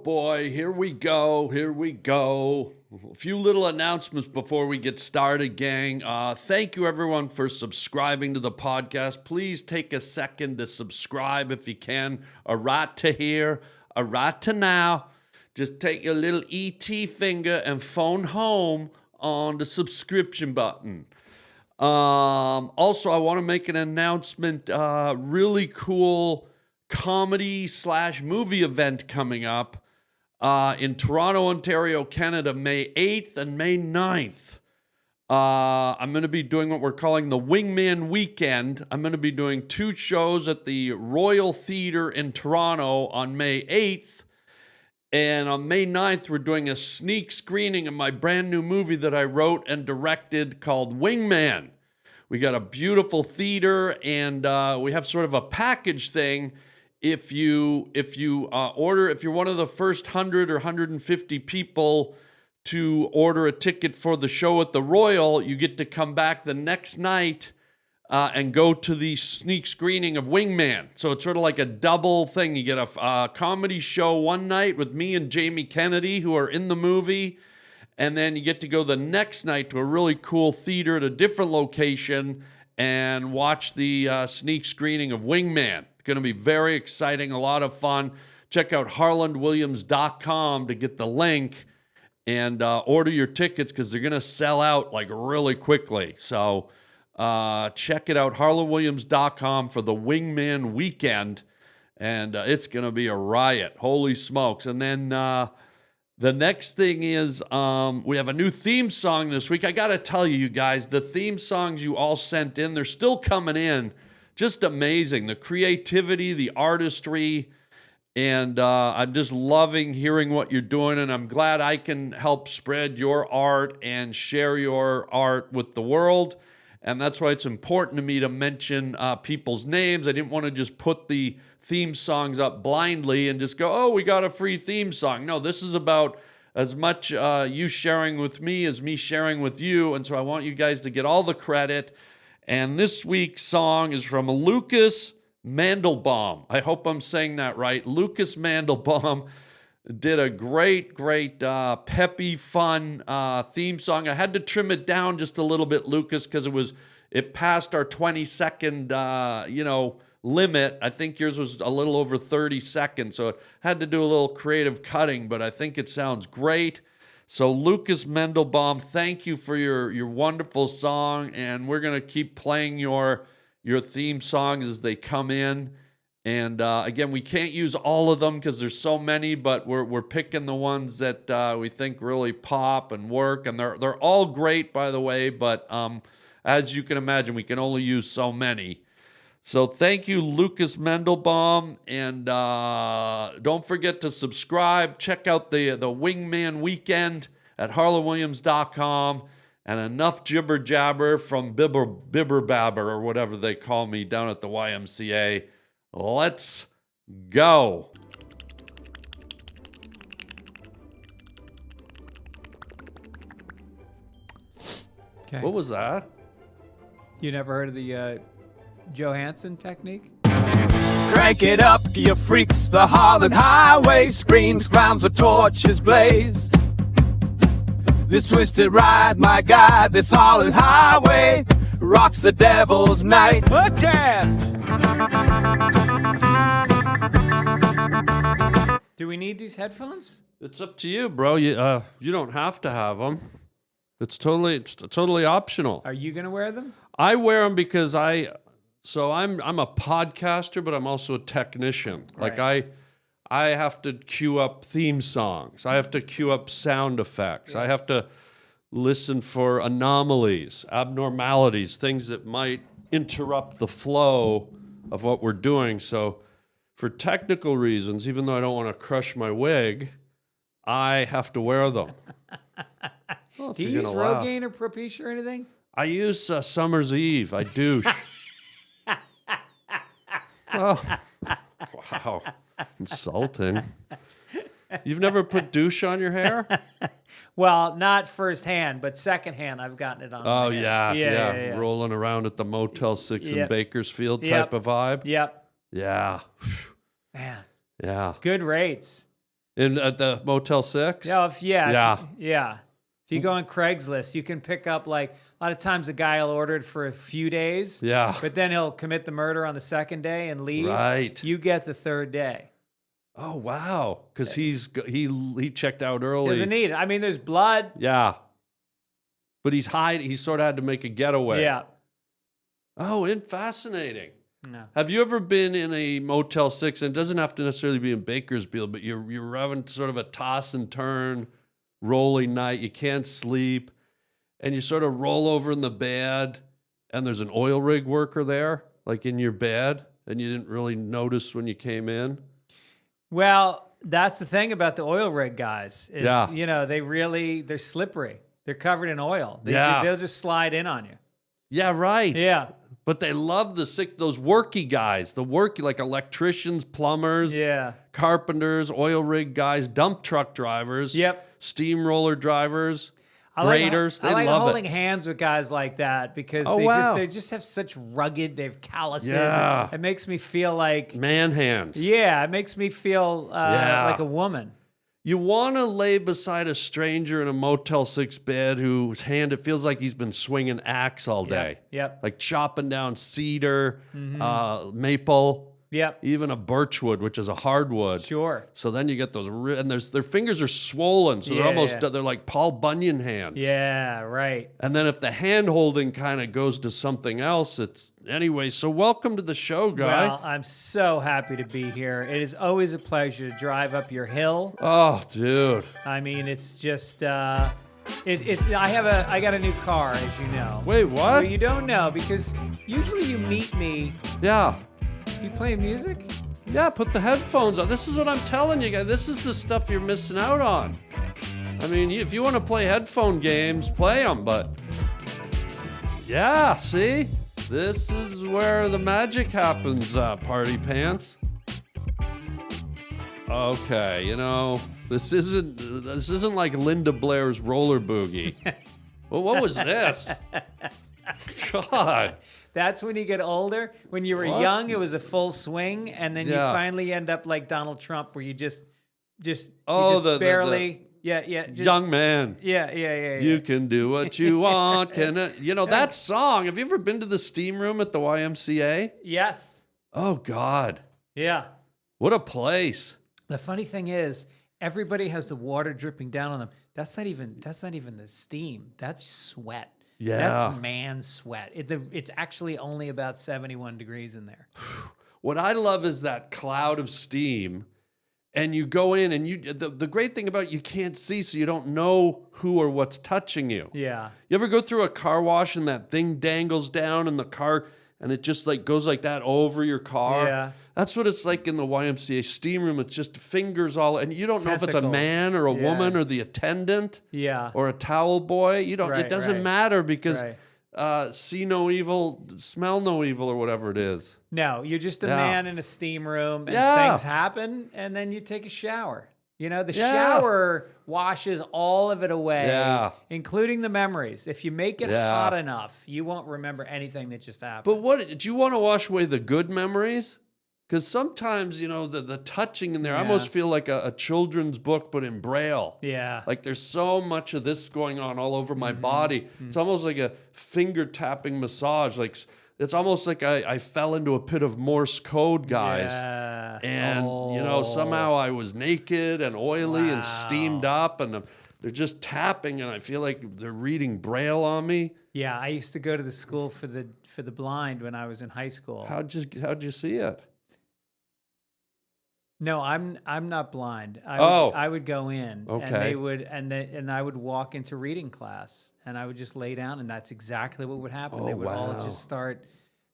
boy, here we go. A few little announcements before we get started, gang. Thank you, everyone, for subscribing to the podcast. Please take a second to subscribe if you can. A right to here, a right to now. Just take your little ET finger and phone home on the subscription button. Also, I want to make an announcement. Really cool comedy/movie event coming up in Toronto, Ontario, Canada, May 8th and May 9th. I'm going to be doing what we're calling the Wingman Weekend. I'm going to be doing 2 shows at the Royal Theatre in Toronto on May 8th. And on May 9th, we're doing a sneak screening of my brand new movie that I wrote and directed called Wingman. We got a beautiful theater, and we have sort of a package thing. If you're one of the first 100 or 150 people to order a ticket for the show at the Royal, you get to come back the next night and go to the sneak screening of Wingman. So it's sort of like a double thing. You get a comedy show one night with me and Jamie Kennedy, who are in the movie, and then you get to go the next night to a really cool theater at a different location and watch the sneak screening of Wingman. It's going to be very exciting, a lot of fun. Check out harlandwilliams.com to get the link and order your tickets because they're going to sell out like really quickly. So check it out, harlandwilliams.com for the Wingman Weekend, and it's going to be a riot. Holy smokes. And then the next thing is we have a new theme song this week. I got to tell you guys, the theme songs you all sent in, they're still coming in. Just amazing. The creativity, the artistry, and I'm just loving hearing what you're doing, and I'm glad I can help spread your art and share your art with the world. And that's why it's important to me to mention people's names. I didn't want to just put the theme songs up blindly and just go, oh, we got a free theme song. No, this is about as much you sharing with me as me sharing with you. And so I want you guys to get all the credit. And this week's song is from Lucas Mandelbaum. I hope I'm saying that right. Lucas Mandelbaum did a great, peppy, fun theme song. I had to trim it down just a little bit, Lucas, because it passed our 20-second, limit. I think yours was a little over 30 seconds, so it had to do a little creative cutting, but I think it sounds great. So Lucas Mandelbaum, thank you for your wonderful song, and we're going to keep playing your theme songs as they come in. And again, we can't use all of them because there's so many, but we're picking the ones that we think really pop and work, and they're all great, by the way. But as you can imagine, we can only use so many. So thank you, Lucas Mandelbaum, and don't forget to subscribe. Check out the Wingman Weekend at harlandwilliams.com, and enough jibber jabber from Bibber Babber or whatever they call me down at the YMCA. Let's go. Okay. What was that? You never heard of the Johansson technique? Crank it up, you freaks, the Harland highway screams, clowns with torches blaze. This twisted ride, my God, this Harland highway rocks the devil's night. Podcast! Do we need these headphones? It's up to you, bro. You don't have to have them. It's totally optional. Are you gonna wear them? I wear them because I'm a podcaster, but I'm also a technician. Right. Like I have to queue up theme songs. I have to queue up sound effects. Yes. I have to listen for anomalies, abnormalities, things that might interrupt the flow of what we're doing. So for technical reasons, even though I don't want to crush my wig, I have to wear them. Well, do you use Rogaine or Propecia or anything? I use Summer's Eve. I douche. Well, wow. Insulting. You've never put douche on your hair? Well, not firsthand, but secondhand, I've gotten it on. Oh, my yeah, head. Yeah. Rolling around at the Motel 6 in Bakersfield type of vibe. Yep. Yeah. Man. Yeah. Good rates. at the Motel 6? Yeah. If you go on Craigslist, you can pick up like a lot of times a guy will order it for a few days. Yeah. But then he'll commit the murder on the second day and leave. Right. You get the third day. Oh, wow. Because he checked out early. Doesn't need it. I mean, there's blood. Yeah. But he's hiding. He sort of had to make a getaway. Yeah. Oh, fascinating. No. Have you ever been in a Motel 6? And it doesn't have to necessarily be in Bakersfield, but you're having sort of a toss and turn, rolling night. You can't sleep. And you sort of roll over in the bed, and there's an oil rig worker there, like in your bed, and you didn't really notice when you came in. Well, that's the thing about the oil rig guys. Is, Yeah. You know, they're slippery. They're covered in oil. They'll just slide in on you. Yeah, right. Yeah. But they love those worky guys, like electricians, plumbers, carpenters, oil rig guys, dump truck drivers, steamroller drivers, graders. I like love holding it. hands with guys like that because they just have such rugged, they have calluses. Yeah. It makes me feel like man hands. Yeah, it makes me feel like a woman. You want to lay beside a stranger in a Motel 6 bed whose hand, it feels like he's been swinging axe all day. Yep. Like chopping down cedar, maple, even a birchwood, which is a hardwood. Sure. So then you get those, and their fingers are swollen, so they're like Paul Bunyan hands. Yeah, right. And then if the hand holding kind of goes to something else, anyway, so welcome to the show, guy. Well, I'm so happy to be here. It is always a pleasure to drive up your hill. Oh, dude. I mean, it's just I got a new car, as you know. Wait, what? Well, you don't know because usually you meet me. Yeah. You play music? Yeah, put the headphones on. This is what I'm telling you guys. This is the stuff you're missing out on. I mean, if you want to play headphone games, play them, but yeah, see? This is where the magic happens, party pants. Okay, this isn't like Linda Blair's roller boogie. Well, what was this? God. That's when you get older. When you were young, it was a full swing, and then you finally end up like Donald Trump, where you just barely. Young man. Yeah. You can do what you want. That song. Have you ever been to the steam room at the YMCA? Yes. Oh, God. Yeah. What a place. The funny thing is, everybody has the water dripping down on them. That's not even the steam. That's sweat. Yeah. That's man sweat. It's actually only about 71 degrees in there. What I love is that cloud of steam, and you go in, and the great thing about it, you can't see, so you don't know who or what's touching you. Yeah. You ever go through a car wash and that thing dangles down in the car, and it just like goes like that over your car? Yeah. That's what it's like in the YMCA steam room. It's just fingers all, and you don't know if it's a Testicles. man or a woman or the attendant or a towel boy. You don't. It doesn't matter because see no evil, smell no evil, or whatever it is. No, you're just a man in a steam room, and things happen, and then you take a shower. The shower washes all of it away, including the memories. If you make it hot enough, you won't remember anything that just happened. But what do you want to wash away the good memories? Because sometimes, the touching in there, I almost feel like a children's book, but in Braille. Yeah. Like there's so much of this going on all over my body. It's almost like a finger tapping massage. Like it's almost like I fell into a pit of Morse code, guys. Yeah. And, somehow I was naked and oily and steamed up, and they're just tapping, and I feel like they're reading Braille on me. Yeah, I used to go to the school for the blind when I was in high school. How'd you see it? No, I'm not blind. I would go in, and I would walk into reading class, and I would just lay down, and that's exactly what would happen. They would all just start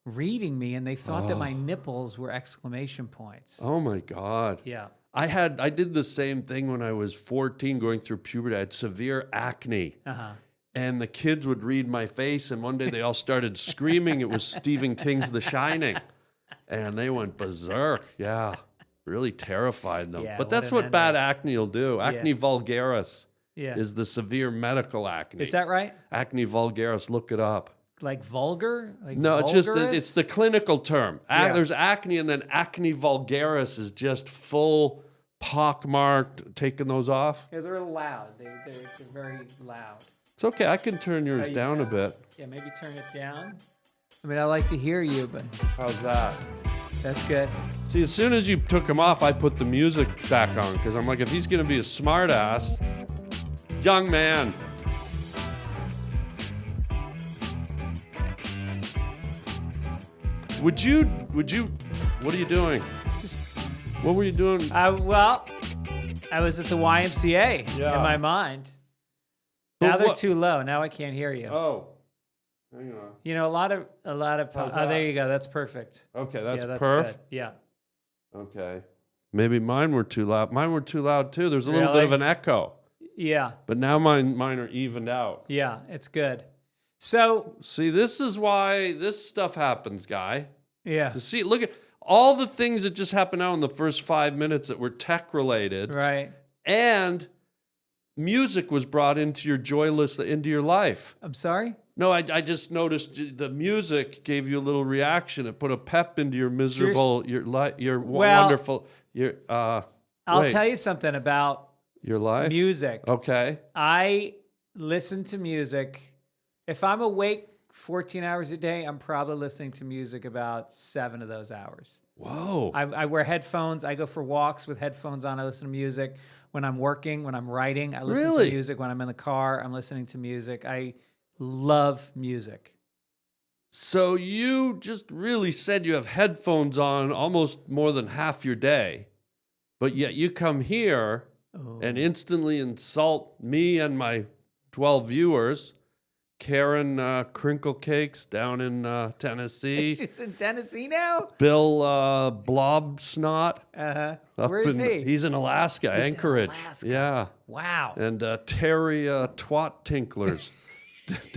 reading me, and they thought that my nipples were exclamation points. Oh my God. Yeah. I did the same thing when I was 14, going through puberty. I had severe acne. And the kids would read my face, and one day they all started screaming. It was Stephen King's The Shining. And they went berserk. Yeah. Really terrified them. Yeah, but that's what bad acne will do. Acne vulgaris is the severe medical acne. Is that right? Acne vulgaris, look it up. Like vulgar? No, it's just it's the clinical term. Yeah. There's acne, and then acne vulgaris is just full pockmarked, taking those off? Yeah, they're loud. They're very loud. It's okay. I can turn yours down a bit. Yeah, maybe turn it down. I mean, I like to hear you, but how's that? That's good. See, as soon as you took him off, I put the music back on because I'm like, if he's going to be a smart ass, young man. Would you, what are you doing? What were you doing? Well, I was at the YMCA in my mind. Now they're too low. Now I can't hear you. Oh. Hang on. You know, a lot of. There you go. That's perfect. Okay, that's perf. Good. Yeah. Okay. Maybe mine were too loud. Mine were too loud too. There's a little bit of an echo. Yeah. But now mine are evened out. Yeah, it's good. So see, this is why this stuff happens, guy. Yeah. To see, look at all the things that just happened now in the first 5 minutes that were tech related. Right. And music was brought into your into your life. I'm sorry? No, I just noticed the music gave you a little reaction. It put a pep into your miserable, wonderful, I'll tell you something about your life. Music. Okay. I listen to music. If I'm awake 14 hours a day, I'm probably listening to music about 7 of those hours. Whoa. I wear headphones. I go for walks with headphones on. I listen to music. When I'm working, when I'm writing, I listen to music. When I'm in the car, I'm listening to music. I love music. So you just really said you have headphones on almost more than half your day, but yet you come here and instantly insult me and my 12 viewers. Karen Crinkle Cakes down in Tennessee. She's in Tennessee now? Bill Blobsnot. Where is he? He's in Alaska, Anchorage. In Alaska. Yeah. Wow. And Terry Twat Tinklers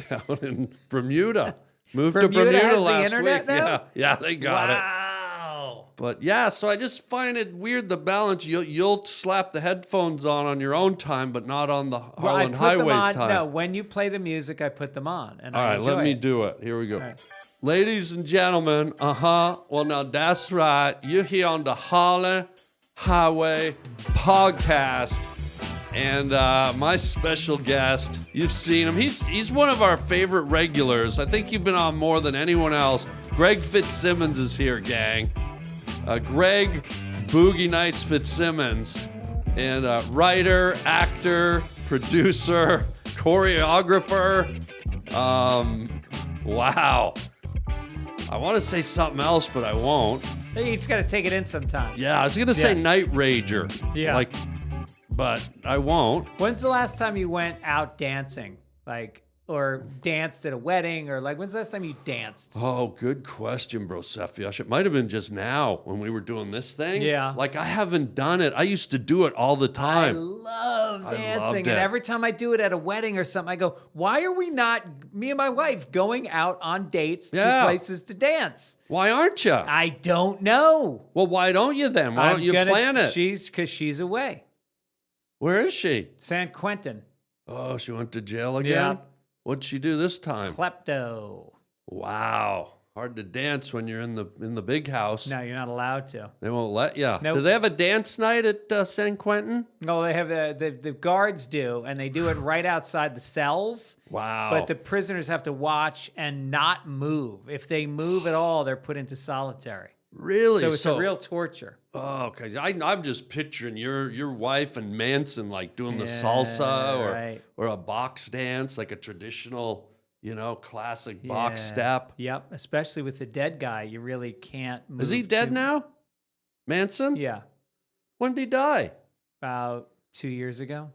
down in Bermuda. Moved to Bermuda has last the internet week. now? Yeah, they got it. Wow. But yeah, so I just find it weird, the balance. You'll slap the headphones on your own time, but not on the Harland Highways time. No, when you play the music, I put them on. And all right, let me do it. Here we go. Right. Ladies and gentlemen, well, now that's right. You're here on the Harland Highway podcast. And my special guest, you've seen him. He's one of our favorite regulars. I think you've been on more than anyone else. Greg FITZSIMMONS is here, gang. Greg Boogie Nights FITZSIMMONS, and writer, actor, producer, choreographer. Wow. I want to say something else, but I won't. You just got to take it in sometimes. Yeah, I was going to say Night Rager. Yeah. But I won't. When's the last time you went out dancing? Or danced at a wedding? Or when's the last time you danced? Oh, good question, bro, Sephiush. It might have been just now when we were doing this thing. Yeah. I haven't done it. I used to do it all the time. I love dancing. And every time I do it at a wedding or something, I go, why are we not, me and my wife, going out on dates to places to dance? Why aren't you? I don't know. Well, why don't you then? Why don't you plan it? Because she's away. Where is she? San Quentin. Oh, she went to jail again? Yeah. What'd she do this time? Klepto. Wow. Hard to dance when you're in the big house. No, you're not allowed to. They won't let you. Nope. Do they have a dance night at San Quentin? No, they have the guards do, and they do it right outside the cells. Wow. But the prisoners have to watch and not move. If they move at all, they're put into solitary. Really? So it's a real torture. Oh, because I'm just picturing your wife and Manson doing the salsa or a box dance, like a traditional, classic box step. Yep, especially with the dead guy, you really can't move. Is he dead now? Manson? Yeah. When did he die? About 2 years ago.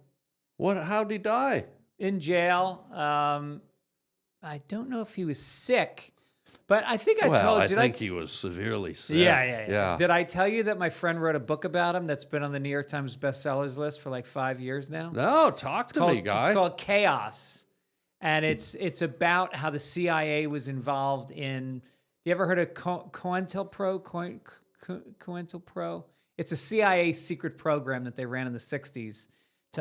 How'd he die? In jail. I don't know if he was sick. But I think I think he was severely sick. Yeah. Did I tell you that my friend wrote a book about him that's been on the New York Times bestsellers list for 5 years now? No, talk to me, guy. It's called Chaos. And it's about how the CIA was involved in... You ever heard of Coentel Pro? Coentel Pro? It's a CIA secret program that they ran in the 60s.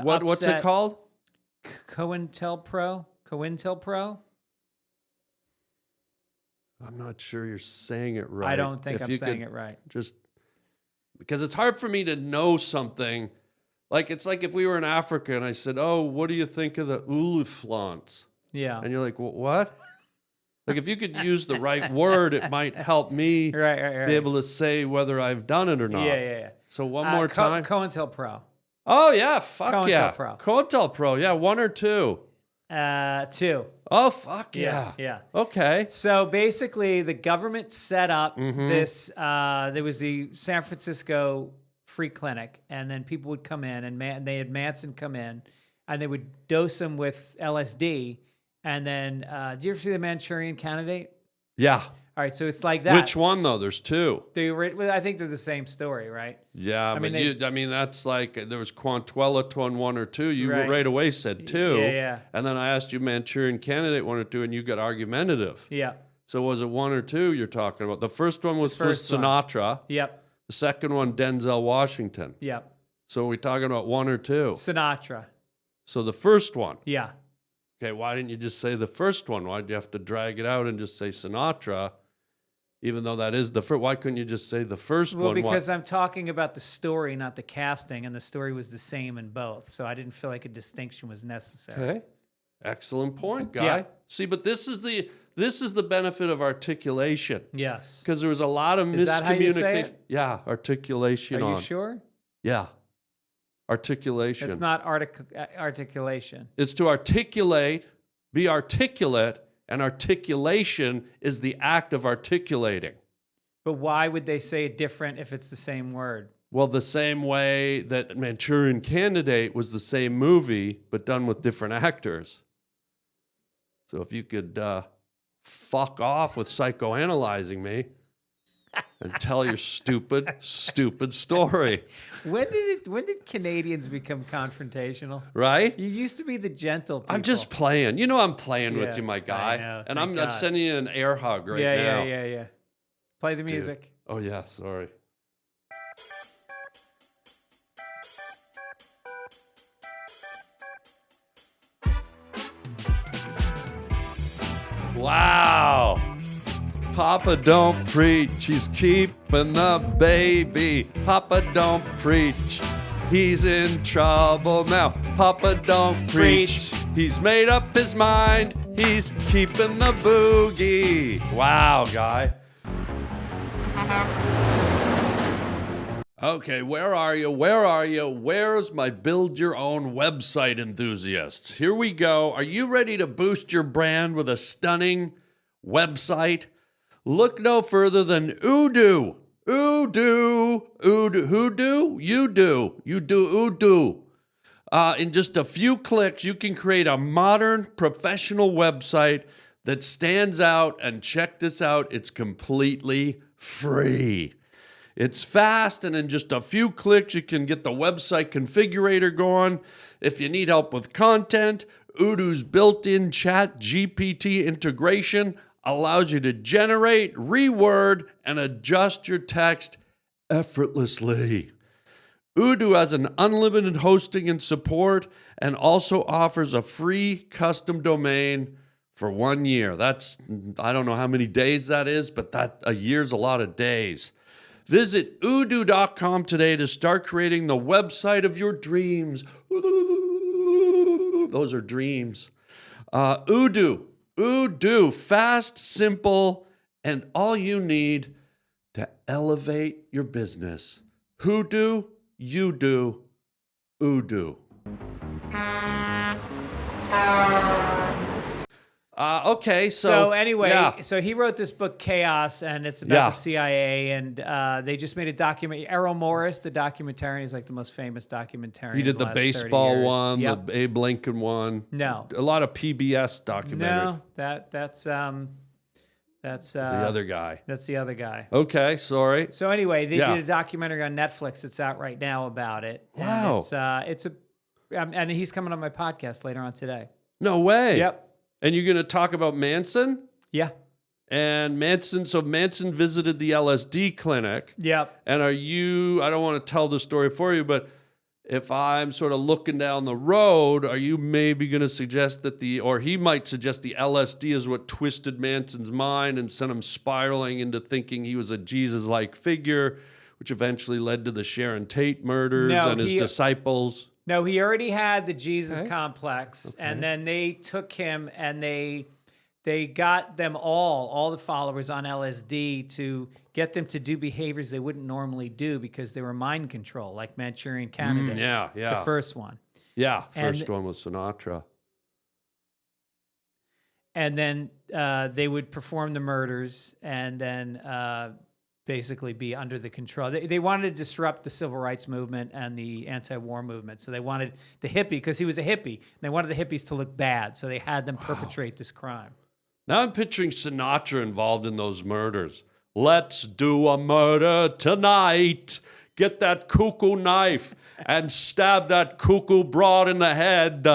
What's it called? Coentel Pro? Coentel Pro? I'm not sure you're saying it right. I don't think I'm saying it right. Just because it's hard for me to know something. Like, it's like if we were in Africa and I said, oh, what do you think of the olifants? Yeah. And you're like, what? Like, if you could use the right word, it might help me be able to say whether I've done it or not. Yeah. So one more time. Coentel Pro. Oh, yeah. Fuck Coentel yeah. Pro. Coentel Pro. Yeah. 1 or 2? 2. Oh, fuck yeah. Yeah. Okay. So basically, the government set up this. There was the San Francisco free clinic, and then people would come in, and they had Manson come in, and they would dose them with LSD. And then, do you ever see The Manchurian Candidate? Yeah. All right, so it's like that. Which one, though? There's 2. I think they're the same story, right? Yeah, I mean, that's like, there was Quantuelaton 1 or 2. You right away said 2. Yeah. And then I asked you Manchurian Candidate 1 or 2, and you got argumentative. Yeah. So was it 1 or 2 you're talking about? The first one was Sinatra. Yep. The second one, Denzel Washington. Yep. So are we talking about 1 or 2? Sinatra. So the first one. Yeah. Okay, why didn't you just say the first one? Why'd you have to drag it out and just say Sinatra? Even though that is the first, why couldn't you just say the first one? Well, because I'm talking about the story, not the casting, and the story was the same in both. So I didn't feel like a distinction was necessary. Okay. Excellent point, guy. Yeah. See, but this is the benefit of articulation. Yes. Because there was a lot of miscommunication. Is that how you say it? Yeah, articulation. Are you sure? Yeah. Articulation. It's not articulation. It's to articulate, be articulate, and articulation is the act of articulating. But why would they say it different if it's the same word? Well, the same way that Manchurian Candidate was the same movie, but done with different actors. So if you could fuck off with psychoanalyzing me and tell your stupid story. When did Canadians become confrontational? Right? You used to be the gentle people. I'm just playing. You know I'm playing with you, my guy. I know. And I'm sending you an air hug right now. Yeah. Play the music. Dude. Oh, yeah, sorry. Wow. Papa don't preach, he's keeping the baby. Papa don't preach, he's in trouble now. Papa don't preach, he's made up his mind. He's keeping the boogie. Wow, guy. Okay, where are you? Where's my build your own website enthusiasts? Here we go. Are you ready to boost your brand with a stunning website? Look no further than Odoo. Odoo. Who do? You do. You do Odoo. In just a few clicks, you can create a modern, professional website that stands out. And check this out, it's completely free. It's fast, and in just a few clicks, you can get the website configurator going. If you need help with content, Odoo's built-in Chat GPT integration allows you to generate, reword, and adjust your text effortlessly. Odoo has an unlimited hosting and support and also offers a free custom domain for 1 year. That's, I don't know how many days that is, but a year's a lot of days. Visit odoo.com today to start creating the website of your dreams. Those are dreams. Odoo, fast, simple, and all you need to elevate your business. Who do? You do. Odoo. Okay, so anyway, yeah. So he wrote this book, Chaos, and it's about the CIA, and they just made a document. Errol Morris, the documentarian, is like the most famous documentarian. He did the baseball one, yep. the Abe Lincoln one. No. A lot of PBS documentaries. No, that's the other guy. That's the other guy. Okay, sorry. So anyway, they did a documentary on Netflix. It's out right now about it. Wow. And he's coming on my podcast later on today. No way. Yep. And you're going to talk about Manson? Yeah. And Manson visited the LSD clinic. Yep. And I don't want to tell the story for you, but if I'm sort of looking down the road, are you maybe going to suggest or he might suggest the LSD is what twisted Manson's mind and sent him spiraling into thinking he was a Jesus-like figure, which eventually led to the Sharon Tate murders and his disciples. No, he already had the Jesus complex, and then they took him and they got them all the followers on LSD to get them to do behaviors they wouldn't normally do because they were mind control, like Manchurian Candidate. Yeah. The first one. Yeah, first one was Sinatra. And then they would perform the murders and then basically be under the control. They wanted to disrupt the civil rights movement and the anti-war movement. So they wanted the hippie, because he was a hippie, and they wanted the hippies to look bad. So they had them perpetrate this crime. Now I'm picturing Sinatra involved in those murders. Let's do a murder tonight. Get that cuckoo knife and stab that cuckoo broad in the head.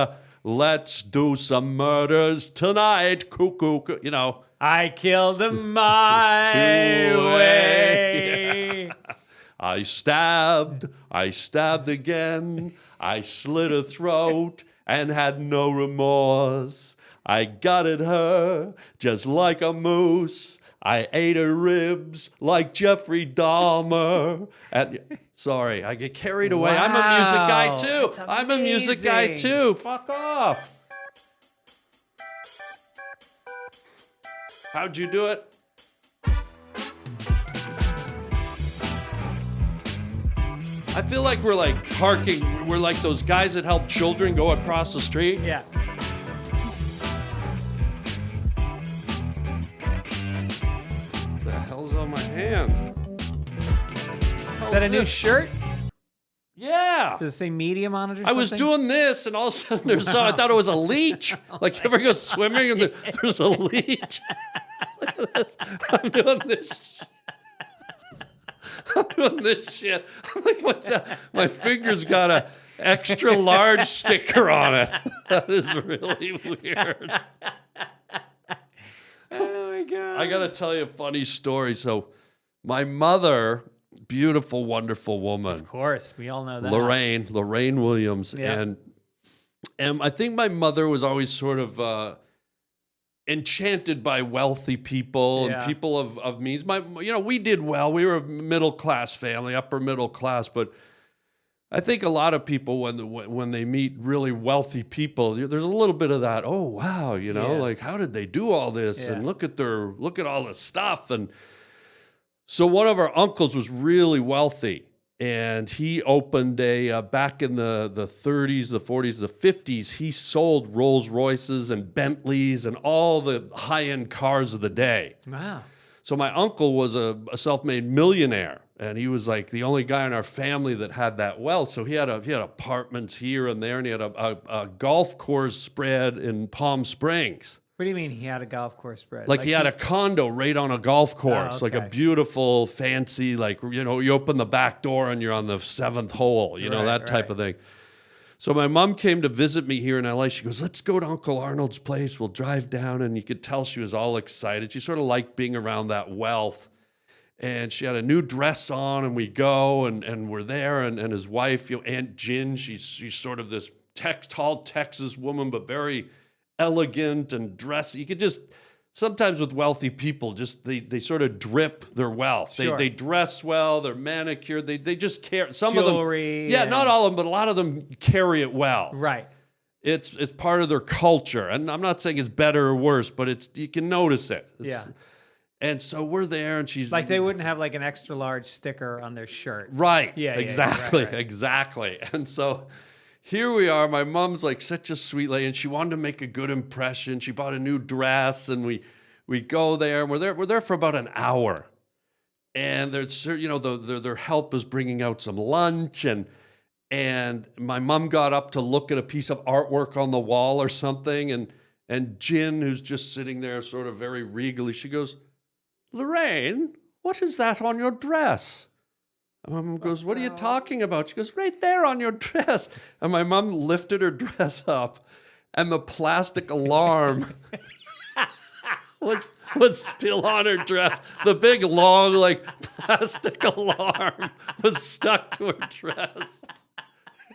Let's do some murders tonight, cuckoo. You know. I killed him my way. I stabbed again. I slit her throat and had no remorse. I gutted her just like a moose. I ate her ribs like Jeffrey Dahmer. Sorry, I get carried away. Wow, I'm a music guy too. that's I'm a music guy amazing. too. Fuck off. How'd you do it? I feel like we're like parking. We're like those guys that help children go across the street. Yeah. What the hell's on my hand? Is that a new shirt? Yeah. Does it say medium on it or something? I was doing this, and all of a sudden there's I thought it was a leech. Like you ever go swimming and there's a leech. Look at this. I'm doing this. I'm doing this shit. I'm like, what's that? My finger's got a extra large sticker on it. That is really weird. Oh my God. I gotta tell you a funny story. So, my mother, beautiful, wonderful woman. Of course, we all know that. Lorraine Williams. Yeah. And I think my mother was always sort of enchanted by wealthy people and people of means. We did well. We were a middle class family, upper middle class, but I think a lot of people when they meet really wealthy people, there's a little bit of that, oh wow, like how did they do all this? And look at all this stuff. And so one of our uncles was really wealthy, and he opened back in the 30s, the 40s, the 50s, he sold Rolls Royces and Bentleys and all the high-end cars of the day. Wow. So my uncle was a self-made millionaire, and he was like the only guy in our family that had that wealth. So he had apartments here and there, and he had a golf course spread in Palm Springs. What do you mean he had a golf course spread? Like he had a condo right on a golf course, like a beautiful, fancy, you open the back door and you're on the 7th hole, that type of thing. So my mom came to visit me here in LA. She goes, let's go to Uncle Arnold's place. We'll drive down. And you could tell she was all excited. She sort of liked being around that wealth. And she had a new dress on, and we go, and we're there. And his wife, Aunt Jin, she's sort of this tall Texas woman, but very elegant and dressy. You could just, sometimes with wealthy people, just they sort of drip their wealth. Sure. They dress well, they're manicured, they just care. Some Jewelry. of them, yeah, not all of them, but a lot of them carry it well. Right. It's part of their culture. And I'm not saying it's better or worse, but you can notice it. And so we're there, and she's... Like they wouldn't have like an extra large sticker on their shirt. Right. Yeah, exactly. right. Exactly. And so here we are. My mom's like such a sweet lady, and she wanted to make a good impression. She bought a new dress, and we go there, and we're there for about an hour. And there's, their help is bringing out some lunch, and my mom got up to look at a piece of artwork on the wall or something, and Jin, who's just sitting there sort of very regally, she goes, Lorraine, what is that on your dress? And my mom goes, what are you talking about? She goes, right there on your dress. And my mom lifted her dress up, and the plastic alarm was still on her dress. The big, long, plastic alarm was stuck to her dress.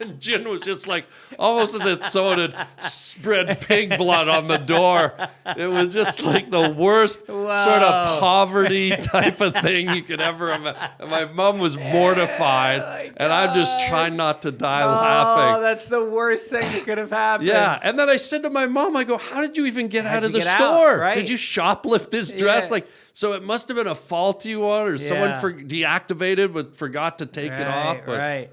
And Jen was just like, almost as if someone had spread pig blood on the door. It was just like the worst sort of poverty type of thing you could ever imagine. And my mom was mortified, and I'm just trying not to die laughing. Oh, that's the worst thing that could have happened. Yeah, and then I said to my mom, I go, how did you even get out of the store? Right? Did you shoplift this dress? Yeah. Like, so it must have been a faulty one, or someone deactivated but forgot to take it off. But, right.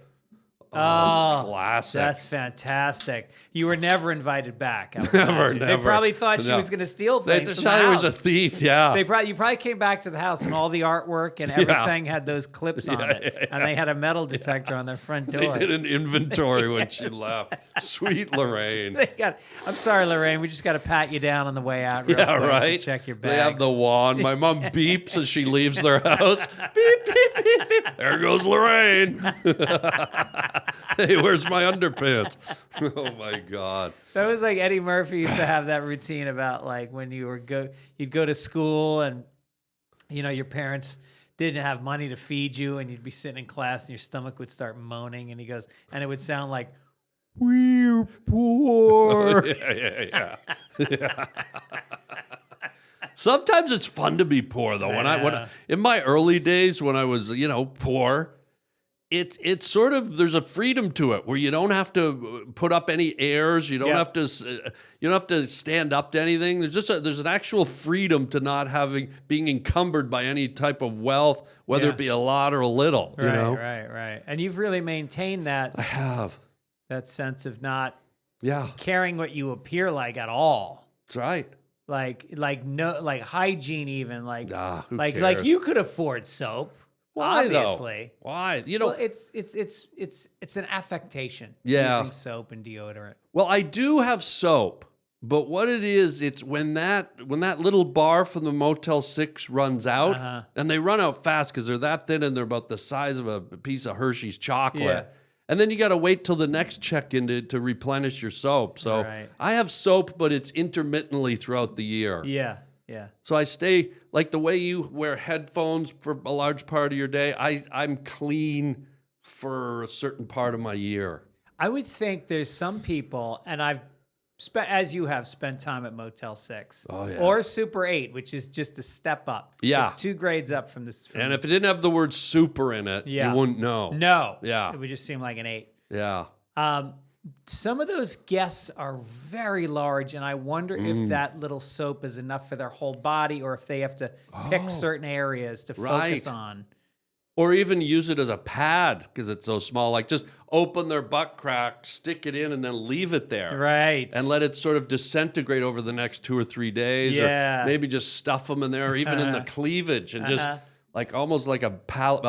Oh, classic. That's fantastic. You were never invited back. Never. They probably thought she was going to steal things. They from thought the he house. was a thief, yeah. You probably came back to the house and all the artwork and everything had those clips on it. And they had a metal detector on their front door. They did an inventory when she left. Sweet Lorraine. I'm sorry, Lorraine. We just got to pat you down on the way out. Yeah, quick right. to check your bags. They have the wand. My mom beeps as she leaves their house. Beep, beep, beep, beep. There goes Lorraine. Hey, where's my underpants? Oh my God. That was like Eddie Murphy used to have that routine about like when you'd go to school and your parents didn't have money to feed you and you'd be sitting in class and your stomach would start moaning and he goes, and it would sound like, we're poor. Yeah. Sometimes it's fun to be poor though. When I in my early days when I was, poor, it's sort of, there's a freedom to it where you don't have to put up any airs. You don't have to stand up to anything. There's an actual freedom to not being encumbered by any type of wealth, whether it be a lot or a little. Right. And you've really maintained that. I have that sense of not caring what you appear like at all. That's right. Like hygiene even like cares? you could afford soap. Why obviously. Though? Why? Well, it's an affectation. Yeah. Using soap and deodorant. Well, I do have soap, but what it is, it's when that little bar from the Motel 6 runs out, and they run out fast because they're that thin and they're about the size of a piece of Hershey's chocolate. Yeah. And then you got to wait till the next check-in to replenish your soap. So I have soap, but it's intermittently throughout the year. Yeah. So I stay, like the way you wear headphones for a large part of your day, I'm clean for a certain part of my year. I would think there's some people, and I've as you have spent time at Motel 6 or Super 8, which is just a step up. Yeah. It's 2 grades up from this. And if it didn't have the word super in it, you wouldn't know. No. Yeah. It would just seem like an 8. Yeah. Some of those guests are very large, and I wonder if that little soap is enough for their whole body or if they have to pick certain areas to focus on. Or even use it as a pad because it's so small. Like just open their butt crack, stick it in, and then leave it there. Right. And let it sort of disintegrate over the next 2 or 3 days. Yeah. Or maybe just stuff them in there, or even in the cleavage, and just like almost like a pallet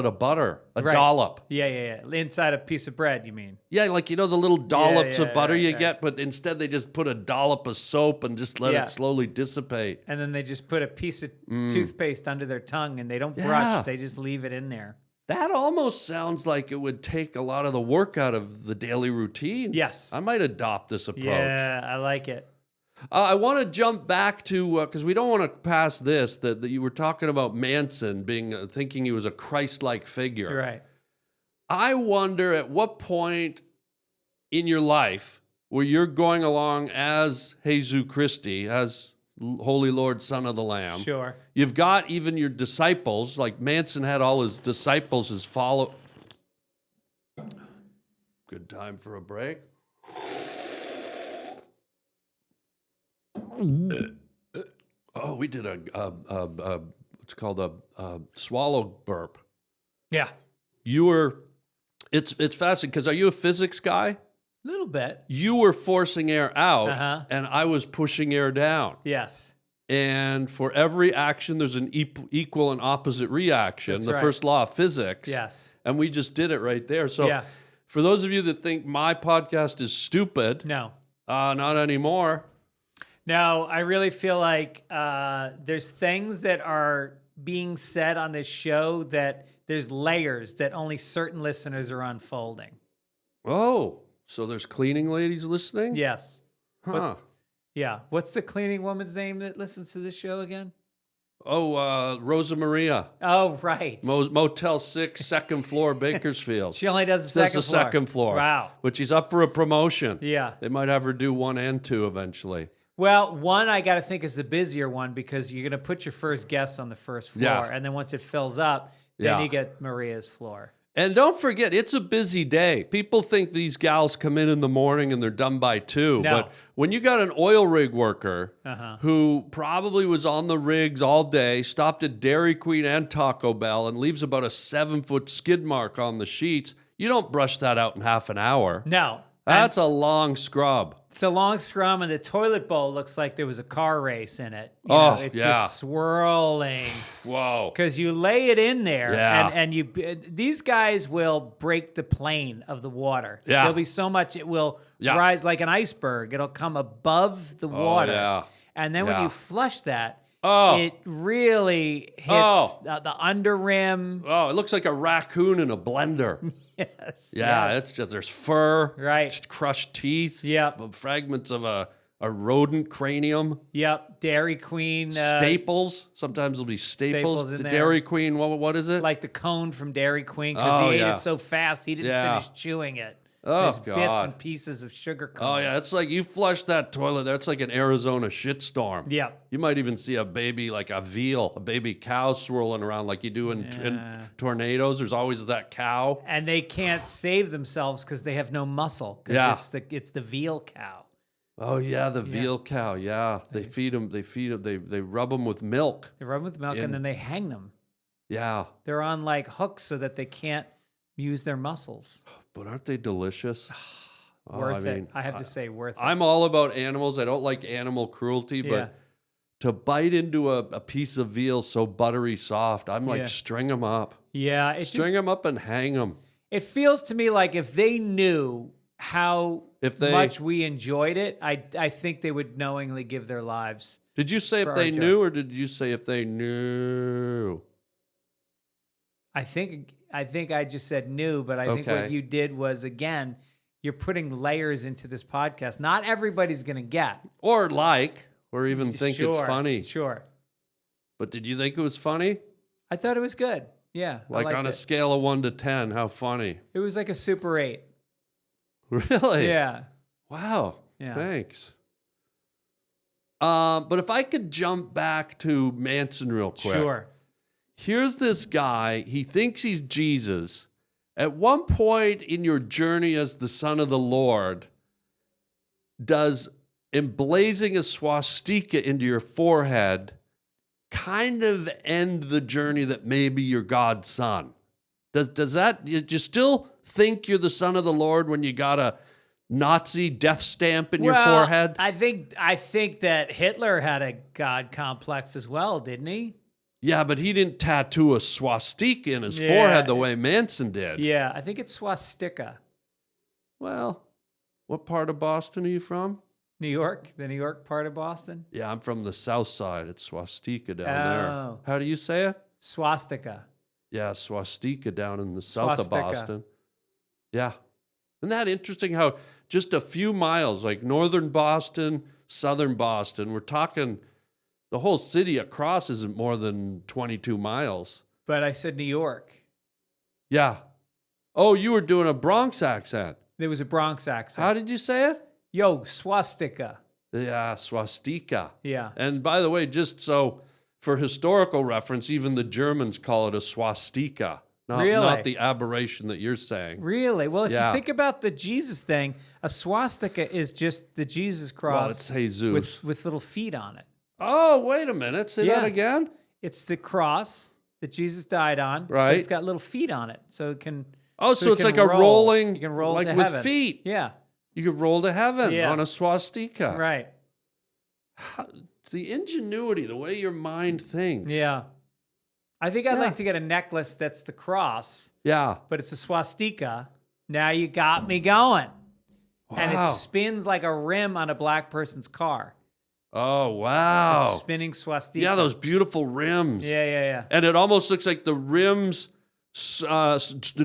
of butter, a dollop. Yeah. Inside a piece of bread, you mean? Yeah, like the little dollops of butter you get, but instead they just put a dollop of soap and just let it slowly dissipate. And then they just put a piece of toothpaste under their tongue and they don't brush, they just leave it in there. That almost sounds like it would take a lot of the work out of the daily routine. Yes. I might adopt this approach. Yeah, I like it. I want to jump back to, because we don't want to pass this, that you were talking about Manson thinking he was a Christ-like figure. Right. I wonder at what point in your life where you're going along as Jesus Christi, as Holy Lord, Son of the Lamb. Sure. You've got even your disciples, like Manson had all his disciples, his follow. Good time for a break. Oh, we did what's called a swallow burp. Yeah. It's fascinating because are you a physics guy? A little bit. You were forcing air out, and I was pushing air down. Yes. And for every action, there's an equal and opposite reaction. That's the right. first law of physics. Yes. And we just did it right there. So for those of you that think my podcast is stupid, no, not anymore. No, I really feel like there's things that are being said on this show that there's layers that only certain listeners are unfolding. Oh, so there's cleaning ladies listening? Yes. Huh. Yeah. What's the cleaning woman's name that listens to this show again? Rosa Maria. Oh, right. Motel 6, second floor, Bakersfield. She only does the second floor. Does the second floor. Wow. But she's up for a promotion. Yeah. They might have her do 1 and 2 eventually. Well, 1 I got to think is the busier one because you're going to put your first guests on the first floor. Yeah. And then once it fills up, then you get Maria's floor. And don't forget, it's a busy day. People think these gals come in the morning and they're done by 2. No. But when you got an oil rig worker who probably was on the rigs all day, stopped at Dairy Queen and Taco Bell, and leaves about a 7-foot skid mark on the sheets, you don't brush that out in half an hour. No. That's a long scrub. It's a long scrum, and the toilet bowl looks like there was a car race in it. It's just swirling. Whoa. Because you lay it in there, Yeah. and these guys will break the plane of the water. Yeah. There'll be so much it will rise like an iceberg. It'll come above the water. Yeah. And then when you flush that, Oh. it really hits the under rim. Oh, it looks like a raccoon in a blender. Yes. Yeah, yes. it's just, there's fur, Right. crushed teeth, Yep. fragments of a rodent cranium, Yep. Dairy Queen. staples. Sometimes there'll be staples. Staples in The there. Dairy Queen, what is it? Like the cone from Dairy Queen because he ate it so fast he didn't finish chewing it. Oh, There's God. bits and pieces of sugar cone. Oh, yeah, it's like you flush that toilet, that's like an Arizona shitstorm. Yeah. You might even see a baby, like a baby cow swirling around like you do in tornadoes. There's always that cow. And they can't save themselves because they have no muscle. Because it's the veal cow. Oh, yeah, the veal cow, yeah. They feed them, they rub them with milk. They rub them with milk and then they hang them. Yeah. They're on like hooks so that they can't use their muscles. But aren't they delicious? Worth it. I have to say, worth it. I'm all about animals. I don't like animal cruelty, but to bite into a piece of veal so buttery soft, I'm like, string them up. Yeah. String them up and hang them. It feels to me like if they knew how much we enjoyed it, I think they would knowingly give their lives. Did you say if they knew, or did you say if they knew? I think I just said new, but I think what you did was, again, you're putting layers into this podcast. Not everybody's going to get. Or even think it's funny. Sure. But did you think it was funny? I thought it was good. Yeah. Like on a scale of 1 to 10, how funny? It was like a Super 8. Really? Yeah. Wow. Yeah. Thanks. But if I could jump back to Manson real quick. Sure. Here's this guy. He thinks he's Jesus. At one point in your journey as the Son of the Lord, does emblazing a swastika into your forehead kind of end the journey that maybe you're God's son? Does that, do you still think you're the Son of the Lord when you got a Nazi death stamp in your forehead? I think that Hitler had a God complex as well, didn't he? Yeah, but he didn't tattoo a swastika in his forehead the way Manson did. Yeah, I think it's swastika. Well, what part of Boston are you from? New York, the New York part of Boston. Yeah, I'm from the south side. It's swastika down there. How do you say it? Swastika. Yeah, swastika down in the south of Boston. Yeah. Isn't that interesting how just a few miles, like northern Boston, southern Boston, we're talking the whole city across isn't more than 22 miles. But I said New York. Yeah. Oh, you were doing a Bronx accent. There was a Bronx accent. How did you say it? Yo, swastika. Yeah, swastika. Yeah. And by the way, just so for historical reference, even the Germans call it a swastika. Not the aberration that you're saying. Really? Well, if you think about the Jesus thing, a swastika is just the Jesus cross. Well, it's Jesus. With little feet on it. Oh, wait a minute. Say that again? It's the cross that Jesus died on. Right. But it's got little feet on it. So it can... Oh, so it's like a rolling... You can roll like to with heaven. Feet. Yeah. You could roll to heaven on a swastika. Right. The ingenuity, the way your mind thinks. Yeah. I think I'd like to get a necklace that's the cross. Yeah. But it's a swastika. Now you got me going. Wow. And it spins like a rim on a black person's car. Oh, wow. A spinning swastika. Yeah, those beautiful rims. Yeah. And it almost looks like the rims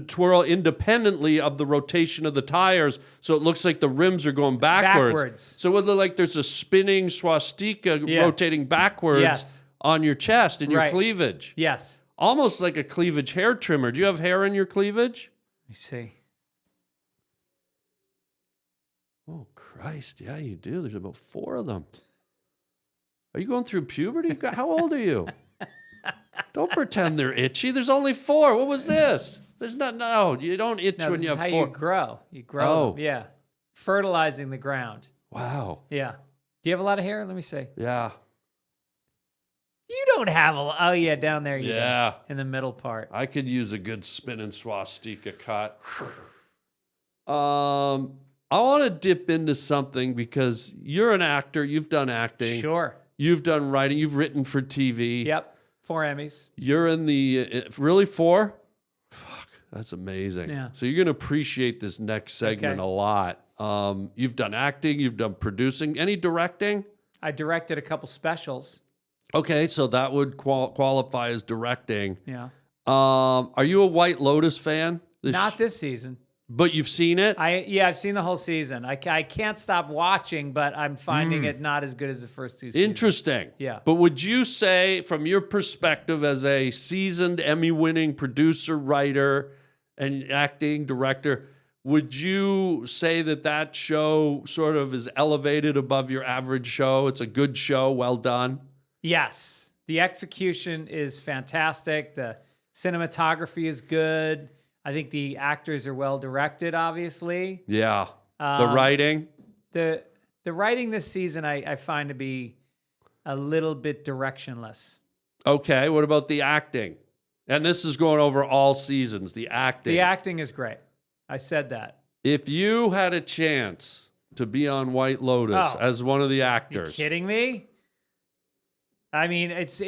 twirl independently of the rotation of the tires, so it looks like the rims are going backwards. So it would look like there's a spinning swastika rotating backwards on your chest and your cleavage. Yes. Almost like a cleavage hair trimmer. Do you have hair in your cleavage? Let me see. Oh, Christ. Yeah, you do. There's about 4 of them. Are you going through puberty? How old are you? Don't pretend they're itchy. There's only 4. What was this? There's no, you don't itch when you have 4. This is how you grow. You grow them. Yeah. Fertilizing the ground. Wow. Yeah. Do you have a lot of hair? Let me see. Yeah. You don't have a lot. Oh, yeah, down there. Yeah. In the middle part. I could use a good spinning swastika cut. I want to dip into something because you're an actor. You've done acting. Sure. You've done writing. You've written for TV. Yep. 4 Emmys. You're in the... really 4? Fuck, that's amazing. Yeah. So you're going to appreciate this next segment a lot. You've done acting. You've done producing. Any directing? I directed a couple specials. Okay, so that would qualify as directing. Yeah. Are you a White Lotus fan? Not this season. But you've seen it? I've seen the whole season. I can't stop watching, but I'm finding it not as good as the first 2 seasons. Interesting. Yeah. But would you say, from your perspective as a seasoned Emmy-winning producer, writer, and acting director, would you say that show sort of is elevated above your average show? It's a good show, well done? Yes. The execution is fantastic. The cinematography is good. I think the actors are well directed, obviously. Yeah. The writing? The writing this season I find to be a little bit directionless. Okay. What about the acting? And this is going over all seasons, the acting. The acting is great. I said that. If you had a chance to be on White Lotus as one of the actors. You kidding me? I mean, it's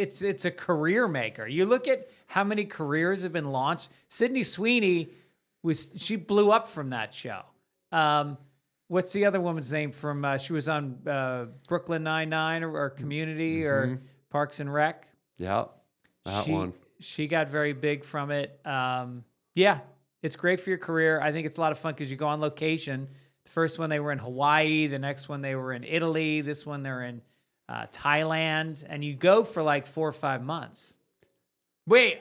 a career maker. You look at how many careers have been launched. Sydney Sweeney she blew up from that show. What's the other woman's name from? She was on Brooklyn Nine-Nine or Community or Parks and Rec. Yeah, one. She got very big from it. Yeah, it's great for your career. I think it's a lot of fun because you go on location. The first one they were in Hawaii. The next one they were in Italy. This one they're in Thailand, and you go for like 4 or 5 months. Wait,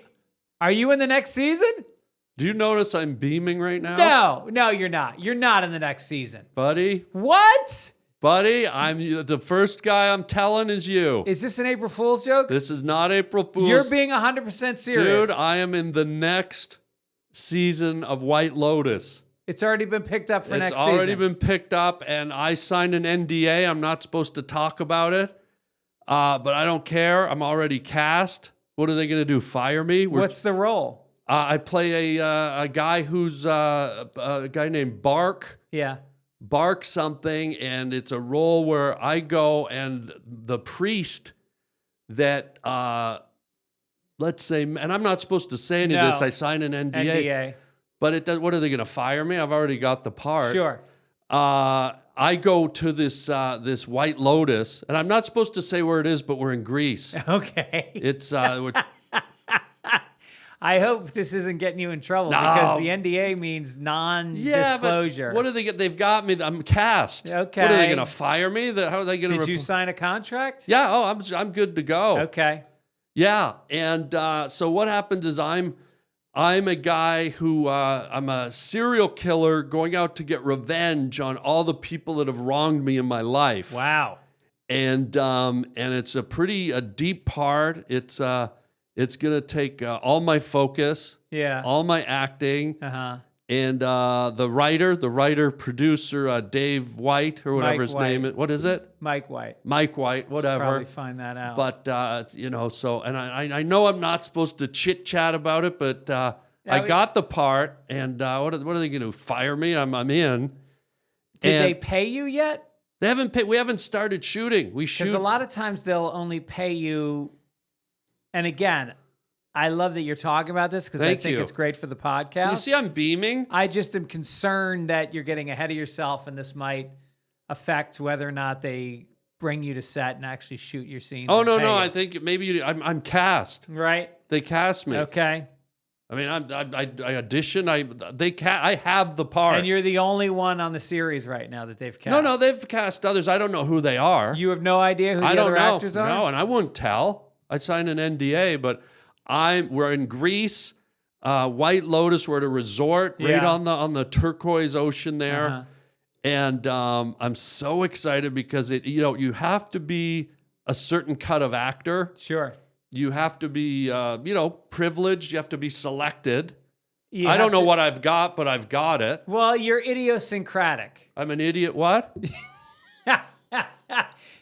are you in the next season? Do you notice I'm beaming right now? No, you're not. You're not in the next season. Buddy? What? Buddy, the first guy I'm telling is you. Is this an April Fool's joke? This is not April Fool's. You're being 100% serious. Dude, I am in the next season of White Lotus. It's already been picked up for next season. It's already been picked up, and I signed an NDA. I'm not supposed to talk about it, but I don't care. I'm already cast. What are they going to do, fire me? What's the role? I play a guy who's a guy named Bark. Yeah. Bark something, and it's a role where I go and the priest that, let's say, and I'm not supposed to say any of this. I signed an NDA. But what are they going to fire me? I've already got the part. Sure. I go to this White Lotus, and I'm not supposed to say where it is, but we're in Greece. Okay. It's I hope this isn't getting you in trouble because the NDA means non-disclosure. Yeah, but what are they get? They've got me. I'm cast. Okay. What are they going to fire me? How are they going to? Did you sign a contract? Yeah. Oh, I'm good to go. Okay. Yeah, and so what happens is I'm a guy who I'm a serial killer going out to get revenge on all the people that have wronged me in my life. Wow. And it's a pretty deep part. It's gonna take all my focus, all my acting, and the writer producer Dave White or whatever his name is. What is it? Mike White, whatever. Probably find that out. But so and I know I'm not supposed to chit chat about it, but I got the part. And what are they gonna do? Fire me? I'm in. Did they pay you yet? They haven't paid. We haven't started shooting. We shoot. Because a lot of times they'll only pay you. And again, I love that you're talking about this because I think it's great for the podcast. You see, I'm beaming. I just am concerned that you're getting ahead of yourself, and this might affect whether or not they bring you to set and actually shoot your scenes. Oh no! I think maybe I'm cast. Right? They cast me. Okay. I mean, I audition. I have the part. And you're the only one on the series right now that they've cast. No, they've cast others. I don't know who they are. You have no idea who the other actors are? No, and I wouldn't tell. I signed an NDA, but we're in Greece. White Lotus, we're at a resort right on the turquoise ocean there. And I'm so excited because you have to be a certain cut of actor. Sure. You have to be, privileged. You have to be selected. I don't know what I've got, but I've got it. Well, you're idiosyncratic. I'm an idiot. What?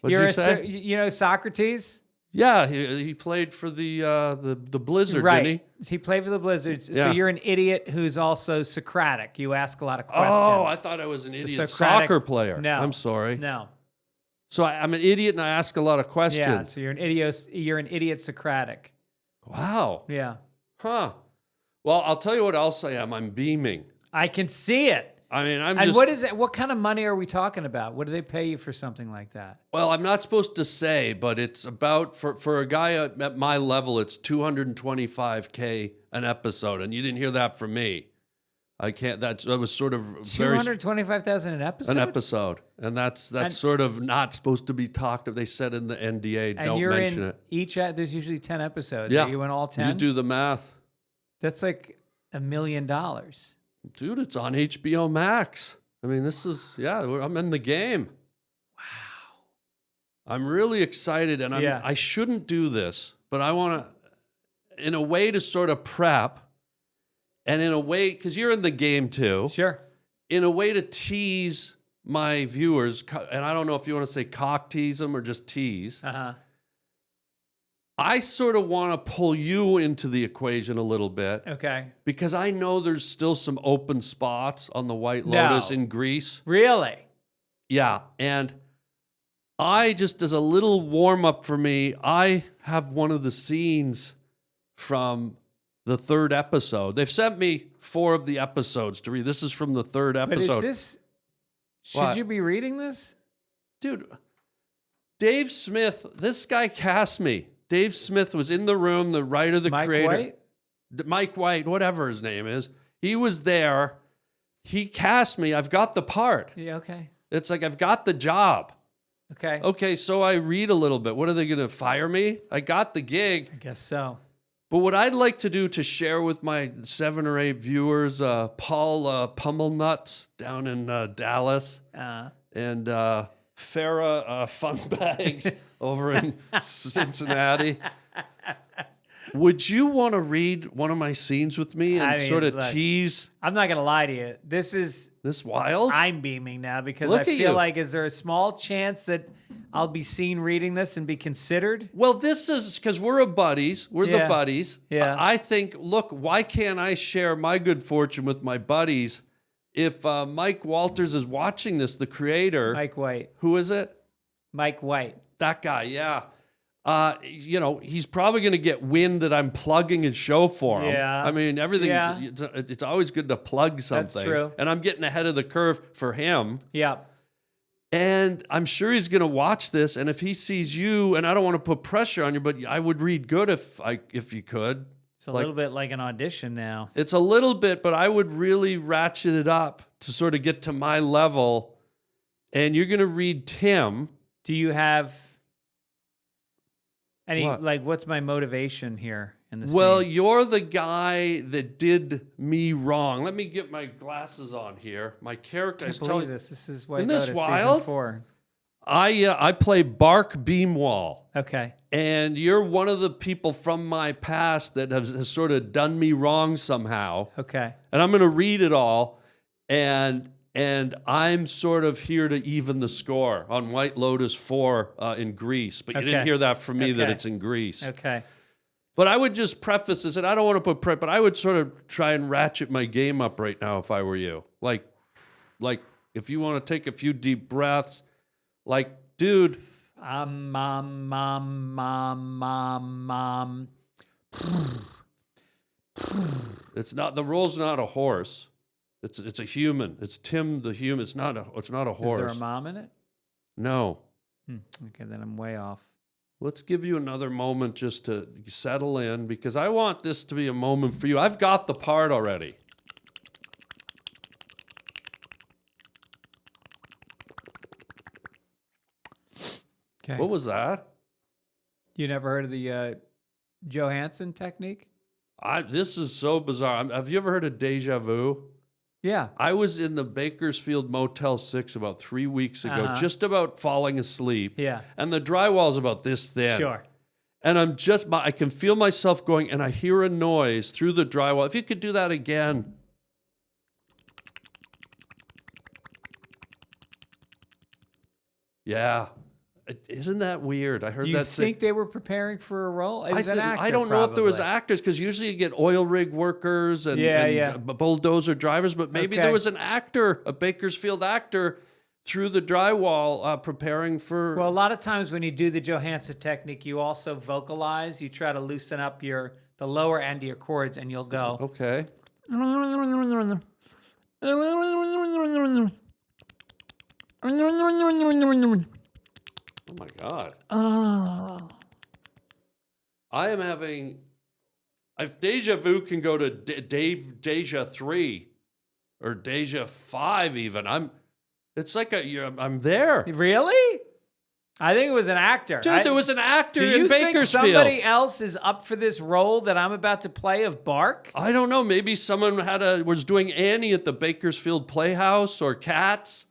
What'd you say? You know Socrates? Yeah, he played for the Blizzard, right. didn't he? He played for the Blizzards. Yeah. So you're an idiot who's also Socratic. You ask a lot of questions. Oh, I thought I was an idiot soccer player. No. I'm sorry. No. So I'm an idiot and I ask a lot of questions. Yeah, so you're an idiot Socratic. Wow. Yeah. Huh. Well, I'll tell you what else I am. I'm beaming. I can see it. I mean, And what is it? What kind of money are we talking about? What do they pay you for something like that? Well, I'm not supposed to say, but it's about, for a guy at my level, it's $225K an episode. And you didn't hear that from me. I can't, that was sort of $225,000 an episode? An episode. And that's sort of not supposed to be talked of. They said in the NDA, and don't you're mention in it. There's usually 10 episodes. Yeah. Are you in all 10? You do the math. That's like $1 million. Dude, it's on HBO Max. I mean, I'm in the game. Wow. I'm really excited, and I shouldn't do this, but I want to, in a way to sort of prep, and in a way, because you're in the game too. Sure. In a way to tease my viewers, and I don't know if you want to say cock tease them or just tease. Uh-huh. I sort of want to pull you into the equation a little bit. Okay. Because I know there's still some open spots on the White Lotus in Greece. Really? Yeah. And I just, as a little warm up for me, I have one of the scenes from the third episode. They've sent me 4 of the episodes to read. This is from the third episode. But is this, should you be reading this? Dude, Dave Smith, this guy cast me. Dave Smith was in the room, the writer, the creator. White? Mike White, whatever his name is. He was there. He cast me. I've got the part. Yeah, okay. It's like I've got the job. Okay. Okay, so I read a little bit. What are they going to fire me? I got the gig. I guess so. But what I'd like to do to share with my 7 or 8 viewers, Paul Pummelnuts down in Dallas, and Farrah Funbags over in Cincinnati. Would you want to read one of my scenes with me and sort of tease? I'm not going to lie to you. This wild? I'm beaming now because I feel like, is there a small chance that I'll be seen reading this and be considered? Well, this is because we're buddies. We're the buddies. Yeah. I think, look, why can't I share my good fortune with my buddies? If Mike Walters is watching this, the creator. Mike White. Who is it? Mike White. That guy, yeah. He's probably going to get wind that I'm plugging his show for him. Yeah. I mean, everything, Yeah. it's always good to plug something. That's true. And I'm getting ahead of the curve for him. Yeah. And I'm sure he's going to watch this. And if he sees you, and I don't want to put pressure on you, but I would read good if you could. It's a little bit like an audition now. It's a little bit, but I would really ratchet it up to sort of get to my level. And you're going to read Tim. Do you have any, what's my motivation here in the scene? You're the guy that did me wrong. Let me get my glasses on here. My character. I can't believe this. This is White Isn't this Lotus wild? season 4. I play Bark Beamwall. Okay. And you're one of the people from my past that has sort of done me wrong somehow. Okay. And I'm going to read it all. And I'm sort of here to even the score on White Lotus 4 in Greece. But you didn't hear that from me that it's in Greece. Okay. But I would just preface this, and I don't want to put prep, but I would sort of try and ratchet my game up right now if I were you. Like if you want to take a few deep breaths, like, dude. It's not, the role's not a horse. It's a human. It's Tim the human. It's not a horse. Is there a mom in it? No. Okay, then I'm way off. Let's give you another moment just to settle in, because I want this to be a moment for you. I've got the part already. Okay. What was that? You never heard of the Johansson technique? This is so bizarre. Have you ever heard of deja vu? Yeah. I was in the Bakersfield Motel 6 about 3 weeks ago, just about falling asleep. Yeah. And the drywall's about this thin. Sure. And I can feel myself going, and I hear a noise through the drywall. If you could do that again. Yeah. Isn't that weird? I heard that. Do you think they were preparing for a role? It was an actor, I don't know if there was probably. actors, because usually you get oil rig workers and bulldozer drivers, but maybe there was an actor, a Bakersfield actor, through the drywall preparing for... Well, a lot of times when you do the Johansson technique, you also vocalize. You try to loosen up the lower end of your chords, and you'll go... Okay. Oh my God. I am having... If Deja Vu can go to Deja 3 or Deja 5 even, it's like I'm there. Really? I think it was an actor. Dude, there was an actor do in you think Bakersfield. somebody else is up for this role that I'm about to play of Bark? I don't know. Maybe someone was doing Annie at the Bakersfield Playhouse or Cats.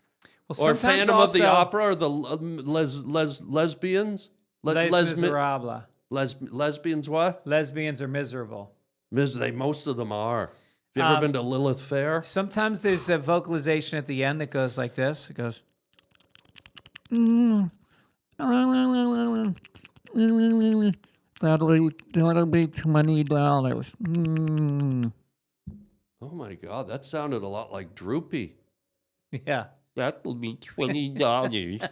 Well, or Phantom of the Opera, or the lesbians? Les Miserables. Lesbians what? Lesbians are miserable. Most of them are. Have you ever been to Lilith Fair? Sometimes there's a vocalization at the end that goes like this. It goes... That'll be $20. Oh my God, that sounded a lot like Droopy. Yeah. That'll be $20.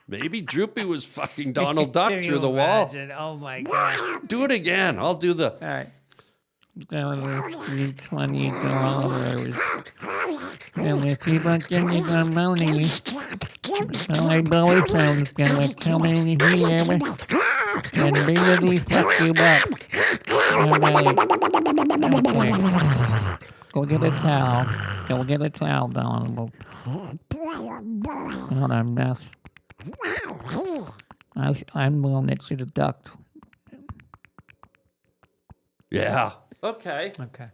Maybe Droopy was fucking Donald Duck through the wall. Oh my God. Do it again. I'll do the... All right. That'll be $20. And if you don't give me the money, my boyfriend's gonna come in here and really fuck you up. All right. Okay. Go get a towel. Go get a towel, Donald. What a mess. I'm the one that should have ducked. Yeah. Okay. Okay.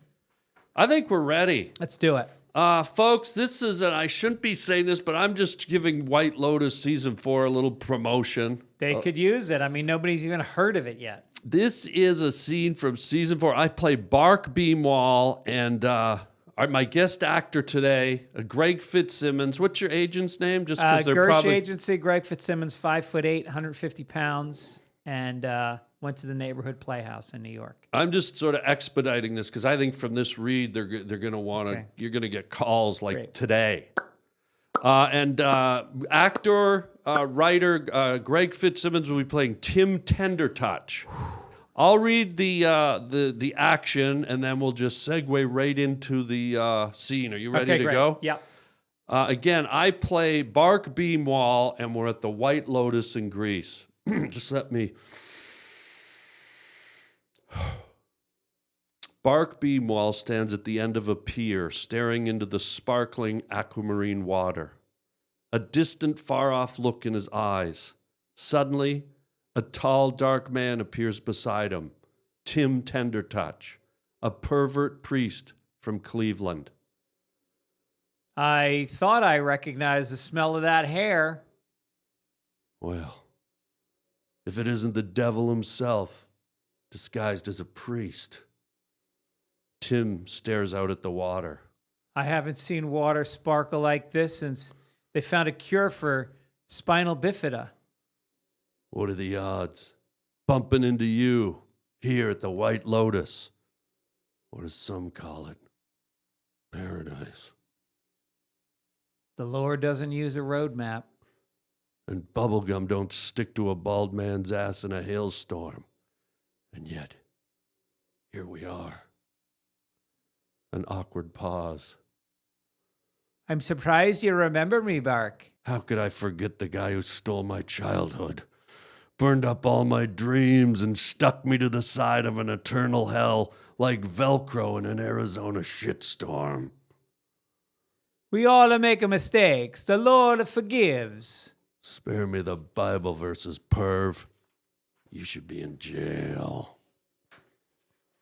I think we're ready. Let's do it. Folks, this is, and I shouldn't be saying this, but I'm just giving White Lotus Season 4 a little promotion. They could use it. I mean, nobody's even heard of it yet. This is a scene from Season 4. I play Bark Beamwall, and my guest actor today, Greg FITZSIMMONS. What's your agent's name? Just because they're Gersh probably... Agency, Greg FITZSIMMONS, 5'8", 150 pounds, and went to the neighborhood playhouse in New York. I'm just sort of expediting this because I think from this read, they're going to want to... Okay. You're going to get calls like today. Actor, writer, Greg FITZSIMMONS will be playing Tim Tendertouch. I'll read the action, and then we'll just segue right into the scene. Are you ready to go? Yeah. Again, I play Bark Beamwall, and we're at the White Lotus in Greece. Just let me... Bark Beamwall stands at the end of a pier, staring into the sparkling aquamarine water. A distant, far-off look in his eyes. Suddenly, a tall, dark man appears beside him. Tim Tendertouch, a pervert priest from Cleveland. I thought I recognized the smell of that hair. Well, if it isn't the devil himself, disguised as a priest. Tim stares out at the water. I haven't seen water sparkle like this since they found a cure for spinal bifida. What are the odds? Bumping into you here at the White Lotus. Or as some call it, paradise. The Lord doesn't use a road map. And bubblegum don't stick to a bald man's ass in a hailstorm. And yet, here we are. An awkward pause. I'm surprised you remember me, Bark. How could I forget the guy who stole my childhood, burned up all my dreams, and stuck me to the side of an eternal hell like Velcro in an Arizona shitstorm? We all make mistakes. The Lord forgives. Spare me the Bible verses, perv. You should be in jail.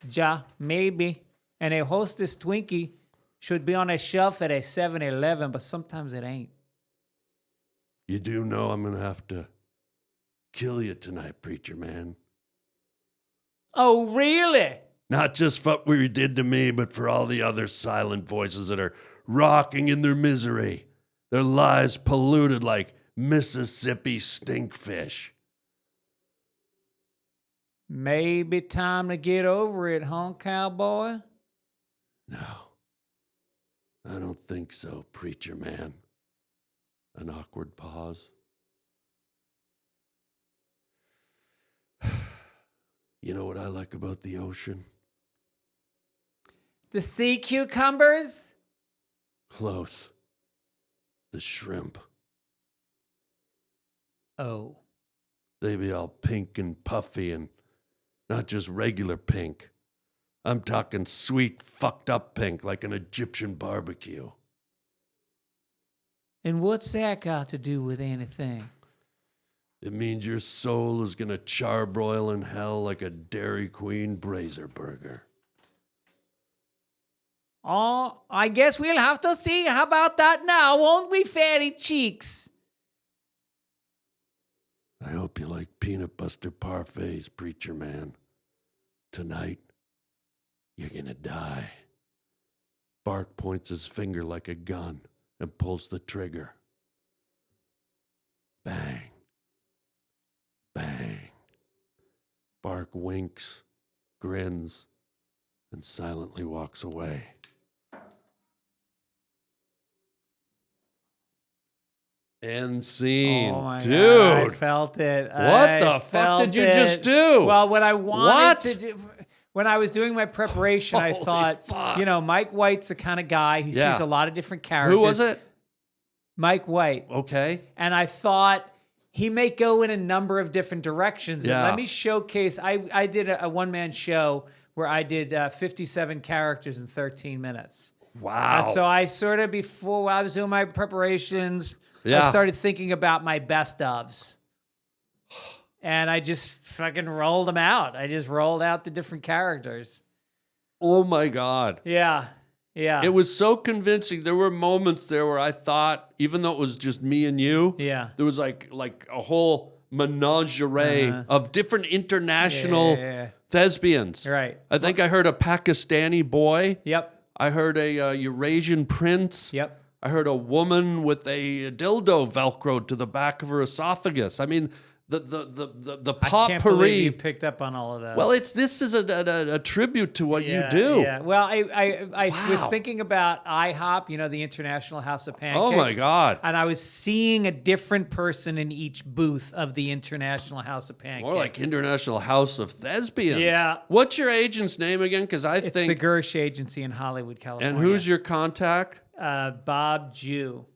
Ja, maybe. And a Hostess Twinkie should be on a shelf at a 7-Eleven, but sometimes it ain't. You do know I'm going to have to kill you tonight, preacher man. Oh, really? Not just for what you did to me, but for all the other silent voices that are rocking in their misery. Their lives polluted like Mississippi stinkfish. Maybe time to get over it, huh, cowboy? No, I don't think so, preacher man. An awkward pause. You know what I like about the ocean? The sea cucumbers? Close. The shrimp. Oh. They be all pink and puffy and not just regular pink. I'm talking sweet, fucked up pink like an Egyptian barbecue. And what's that got to do with anything? It means your soul is gonna charbroil in hell like a Dairy Queen Brazier burger. Oh, I guess we'll have to see. How about that now, won't we, fatty cheeks? I hope you like peanut butter parfaits, preacher man. Tonight, you're gonna die. Bark points his finger like a gun and pulls the trigger. Bang. Bang. Bark winks, grins, and silently walks away. End scene. Oh my Dude. God, I felt it. What the fuck did you just do? Well, what I wanted to do, when I was doing my preparation, I thought, fuck. you know, Mike White's the kind of guy who sees a lot of different characters. Who was it? Mike White. Okay. And I thought he may go in a number of different directions. Yeah. And let me showcase. I did a one-man show where I did 57 characters in 13 minutes. Wow. And so I sort of, before I was doing my preparations, Yeah. I started thinking about my best ofs. And I just fucking rolled them out. I just rolled out the different characters. Oh my God. Yeah. Yeah. It was so convincing. There were moments there where I thought, even though it was just me and you, Yeah. there was like a whole menagerie of different international thespians. Right. I think I heard a Pakistani boy. Yep. I heard a Eurasian prince. Yep. I heard a woman with a dildo velcroed to the back of her esophagus. I mean, the I can't believe you potpourri. picked up on all of those. Well, this is a tribute to what you do. Yeah. Well, I was thinking about IHOP, you know, the International House of Pancakes. Oh my God. And I was seeing a different person in each booth of the International House of Pancakes. More like International House of Thespians. Yeah. What's your agent's name again? Because I It's think. the Gersh Agency in Hollywood, California. And who's your contact? Bob Jew.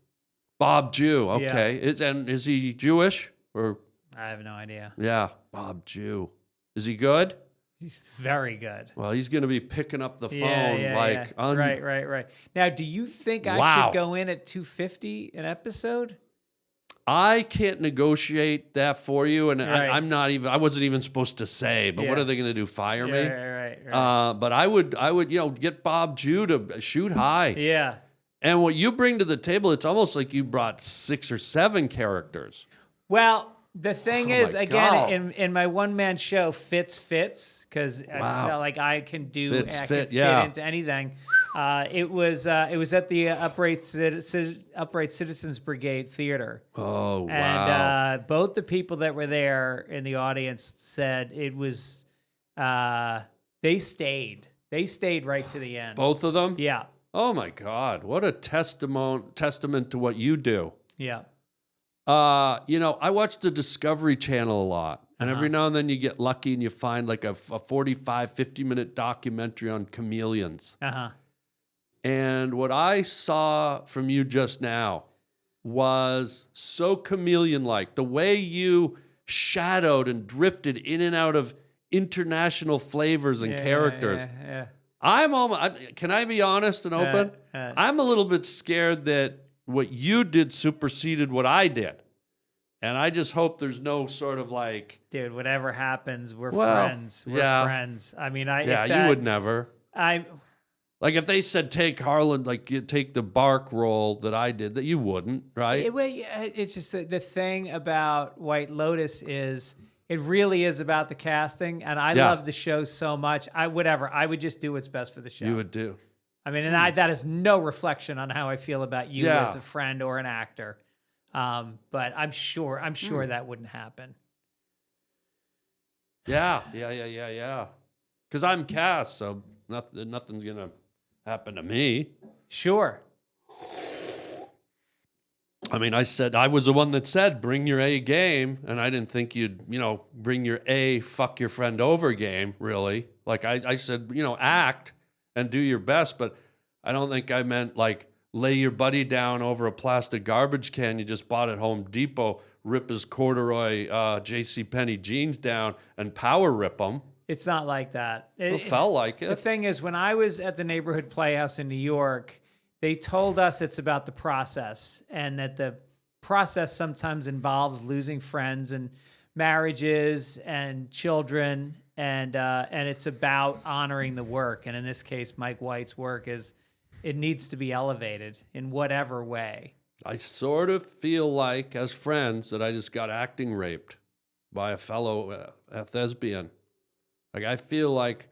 Bob Jew. Okay. Is he Jewish or? I have no idea. Yeah, Bob Jew. Is he good? He's very good. Well, he's going to be picking up the phone Right. Now, do you think I Wow. should go in at $250 an episode? I can't negotiate that for you, and Right. I'm not even. I wasn't even supposed to say. But what Yeah. are they going to do? Fire me? Right. But I would, get Bob Jew to shoot high. Yeah. And what you bring to the table, it's almost like you brought 6 or 7 characters. Well, the thing Oh is, my again, God. in my one-man show, fits, because I felt like I can fit into anything. It was at the Upright Citizens Brigade Theater. Oh, wow. And both the people that were there in the audience said it was, they stayed right to the end. Both of them? Yeah. Oh my God. What a testament to what you do. Yeah. I watch the Discovery Channel a lot. And every now and then you get lucky and you find like a 45, 50-minute documentary on chameleons. Uh-huh. And what I saw from you just now was so chameleon-like. The way you shadowed and drifted in and out of international flavors and characters. Yeah. Can I be honest and open? I'm a little bit scared that what you did superseded what I did. And I just hope there's no sort of like... Dude, whatever happens, we're friends. We're friends. I mean, you would never. Like if they said take Harland, like you take the bark role that I did, that you wouldn't, right? It's just the thing about White Lotus is it really is about the casting, and I love the show so much. I would just do what's best for the show. You would do. I mean, and that is no reflection on how I feel about you as a friend or an actor. But I'm sure that wouldn't happen. Yeah. Because I'm cast, so nothing's gonna happen to me. Sure. I mean, I was the one that said, bring your A game, and I didn't think you'd, bring your A fuck your friend over game, really. Like I said, act and do your best, but I don't think I meant like lay your buddy down over a plastic garbage can you just bought at Home Depot, rip his corduroy JCPenney jeans down and power rip them. It's not like that. It felt like it. The thing is, when I was at the neighborhood playhouse in New York, they told us it's about the process, and that the process sometimes involves losing friends and marriages and children, and it's about honoring the work. And in this case, Mike White's work it needs to be elevated in whatever way. I sort of feel like, as friends, that I just got acting raped by a fellow thespian. Like, I feel like,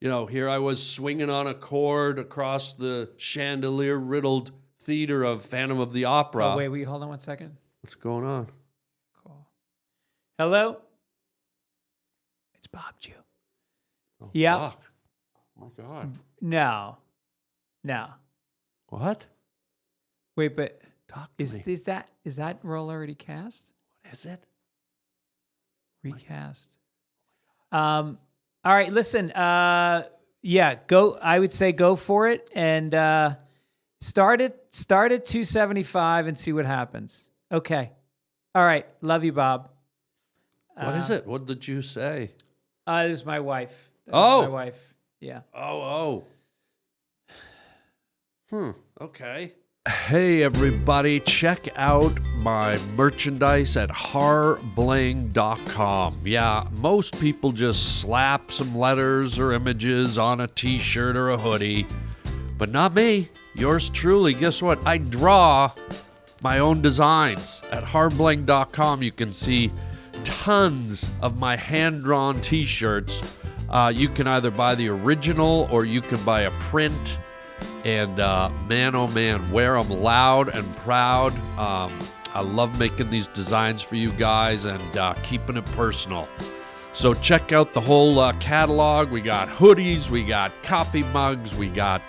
here I was swinging on a cord across the chandelier-riddled theater of Phantom of the Opera. Oh, wait, hold on 1 second. What's going on? Cool. Hello? It's Bob Jew. Oh, yeah. Fuck. Oh, my God. No. What? Wait, but Talk to me. Is that role already cast? What is it? Recast. All right, listen. Go. I would say go for it and start at 275 and see what happens. Okay. All right. Love you, Bob. What is it? What did you say? It was my wife. My wife. Yeah. Oh. Okay. Hey, everybody. Check out my merchandise at harbling.com. Yeah, most people just slap some letters or images on a t-shirt or a hoodie, but not me. Yours truly. Guess what? I draw my own designs. At harbling.com, you can see tons of my hand-drawn t-shirts. You can either buy the original or you can buy a print. And man, oh man, wear them loud and proud. I love making these designs for you guys and keeping it personal. So check out the whole catalog. We got hoodies, we got coffee mugs, we got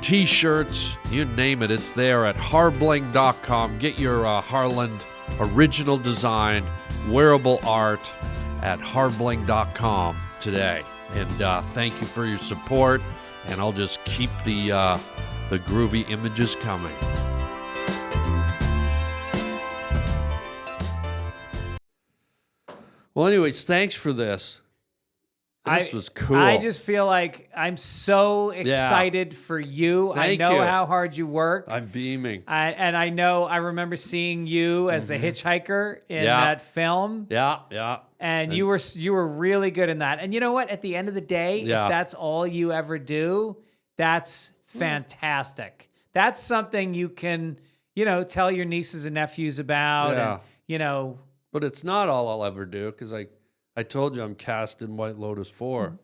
t-shirts, you name it, it's there at harbling.com. Get your Harland original design, wearable art at harbling.com today. And thank you for your support. And I'll just keep the groovy images coming. Well, anyways, thanks for this. This was cool. I just feel like I'm so excited for you. Thank I know you. How hard you work. I'm beaming. I remember seeing you as the hitchhiker in that film. Yeah. And you were really good in that. And you know what? At the end of the day, if that's all you ever do, that's fantastic. That's something you can, tell your nieces and nephews about. And, But it's not all I'll ever do, because I told you I'm cast in White Lotus 4.